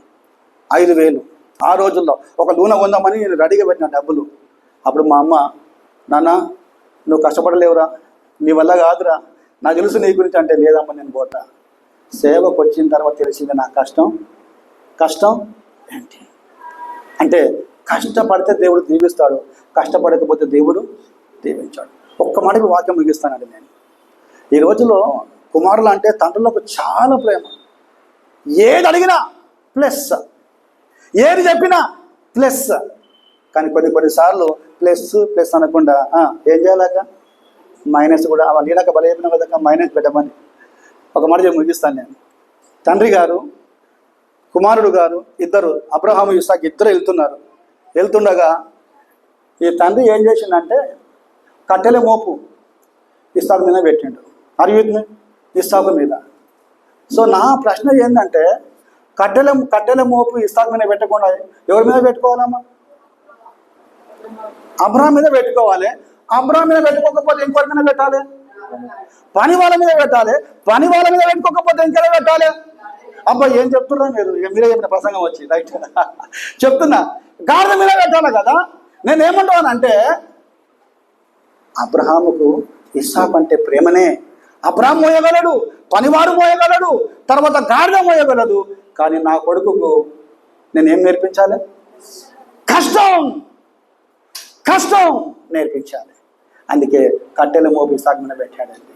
5,000 ఆ రోజుల్లో. ఒక నూనె కొందామని నేను రెడీగా పెట్టిన డబ్బులు. అప్పుడు మా అమ్మ, నాన్న నువ్వు కష్టపడలేవురా, నీ వల్ల కాదురా, నాకు తెలుసు నీ గురించి అంటే, లేదమ్మా నేను పోతా. సేవకు వచ్చిన తర్వాత తెలిసింది నా కష్టం ఏంటి అంటే, కష్టపడితే దేవుడు దీవిస్తాడు, కష్టపడకపోతే దేవుడు దీవించాడు. ఒక్క మాటకి వాక్యం ముగిస్తానండి నేను. ఈ రోజులో కుమారులు అంటే తండ్రులకు చాలా ప్రేమ. ఏది అడిగినా ప్లస్, ఏది చెప్పినా ప్లస్. కానీ కొన్నిసార్లు ప్లస్ అనకుండా ఏం చేయాలక మైనస్ కూడా. నీళ్ళక బల చెప్పిన కదక మైనస్ పెట్టమని ఒక మాట చెప్పి ముగిస్తాను నేను. తండ్రి గారు, కుమారుడు గారు ఇద్దరు, అబ్రహాము ఇస్సాకు ఇద్దరు వెళ్తుండగా ఈ తండ్రి ఏం చేసిందంటే కట్టెల మోపు ఇస్సాకు మీద పెట్టిండు. అరియుద్ని ఇస్సాకు మీద. సో నా ప్రశ్న ఏంటంటే, కట్టెల మోపు ఇస్సాకు మీద పెట్టకుండా ఎవరి మీద పెట్టుకోవాలమ్మా? అబ్రహాం మీద పెట్టుకోవాలి. అబ్రహాం మీద పెట్టుకోకపోతే ఇంకొకరి మీద పెట్టాలి? పని వాళ్ళ మీద పెట్టాలి. పని వాళ్ళ మీద పెట్టుకోకపోతే ఇంకెలా పెట్టాలి? అబ్బా ఏం చెప్తున్నా మీరే చెప్పిన ప్రసంగం వచ్చి రైట్ చెప్తున్నా. గాడిద మీద పెట్టాలి కదా. నేనేమంటానంటే, అబ్రహాముకు ఇస్సాకు అంటే ప్రేమనే. అబ్రహాం మోయగలడు, పనివాడు మోయగలడు, తర్వాత గాడిద మోయగలదు. కానీ నా కొడుకుకు నేనేం నేర్పించాలి? కష్టం నేర్పించాలి. అందుకే కట్టెల మోపు ఇస్సాకు మీద పెట్టాడండి.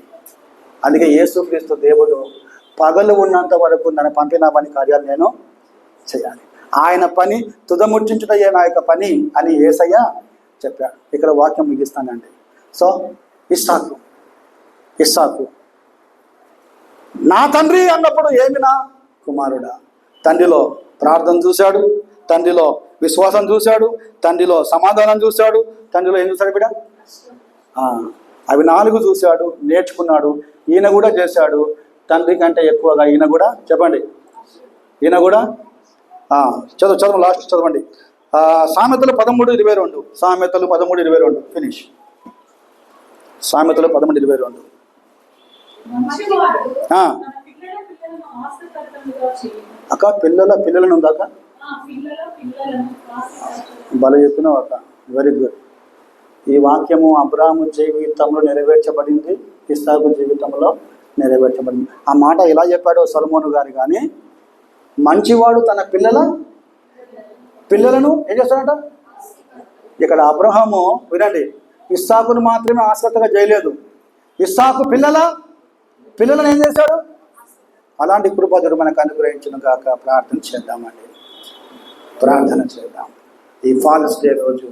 అందుకే యేసుక్రీస్తు దేవుడు పగలు ఉన్నంత వరకు నన్ను పంపిన పని కార్యాలు నేను చేయాలి, ఆయన పని తుదముట్టించుటయే నా యొక్క పని అని యేసయ్య చెప్పాడు. ఇక్కడ వాక్యం ముగిస్తానండి. సో ఇస్సాకు నా తండ్రి అన్నప్పుడు ఏమి నా కుమారుడా? తండ్రిలో ప్రార్థన చూశాడు, తండ్రిలో విశ్వాసం చూశాడు, తండ్రిలో సమాధానం చూశాడు, తండ్రిలో ఏం చూశాడు బిడ్డ? అవి 4 చూశాడు, నేర్చుకున్నాడు. ఈయన కూడా చేశాడు. తండ్రి కంటే ఎక్కువగా ఈయన కూడా చెప్పండి. ఈయన కూడా చదువు లాస్ట్ చదవండి. సామెతలు 13:22. సామెతలు 13:22 ఫినిష్. సామెతలు 13:22. అక్క పిల్లలను ఉందాక బల చెప్పినావు అక్క. Very good. ఈ వాక్యము అబ్రాహాము జీవితంలో నెరవేర్చబడింది, ఇస్సాకు జీవితంలో నెరవేర్చబడింది. ఆ మాట ఎలా చెప్పాడో సొలొమోను గారు. కానీ మంచివాడు తన పిల్లలను ఏం చేస్తాడట? ఇక్కడ అబ్రహాము వినండి, ఇస్సాకును మాత్రమే ఆశ్రతగా చేయలేదు, ఇస్సాకు పిల్లలను ఏం చేశాడు? అలాంటి కృపను మనకు అనుగ్రహించిన కాక ప్రార్థన చేద్దాం. ఈ ఫాదర్స్ డే రోజు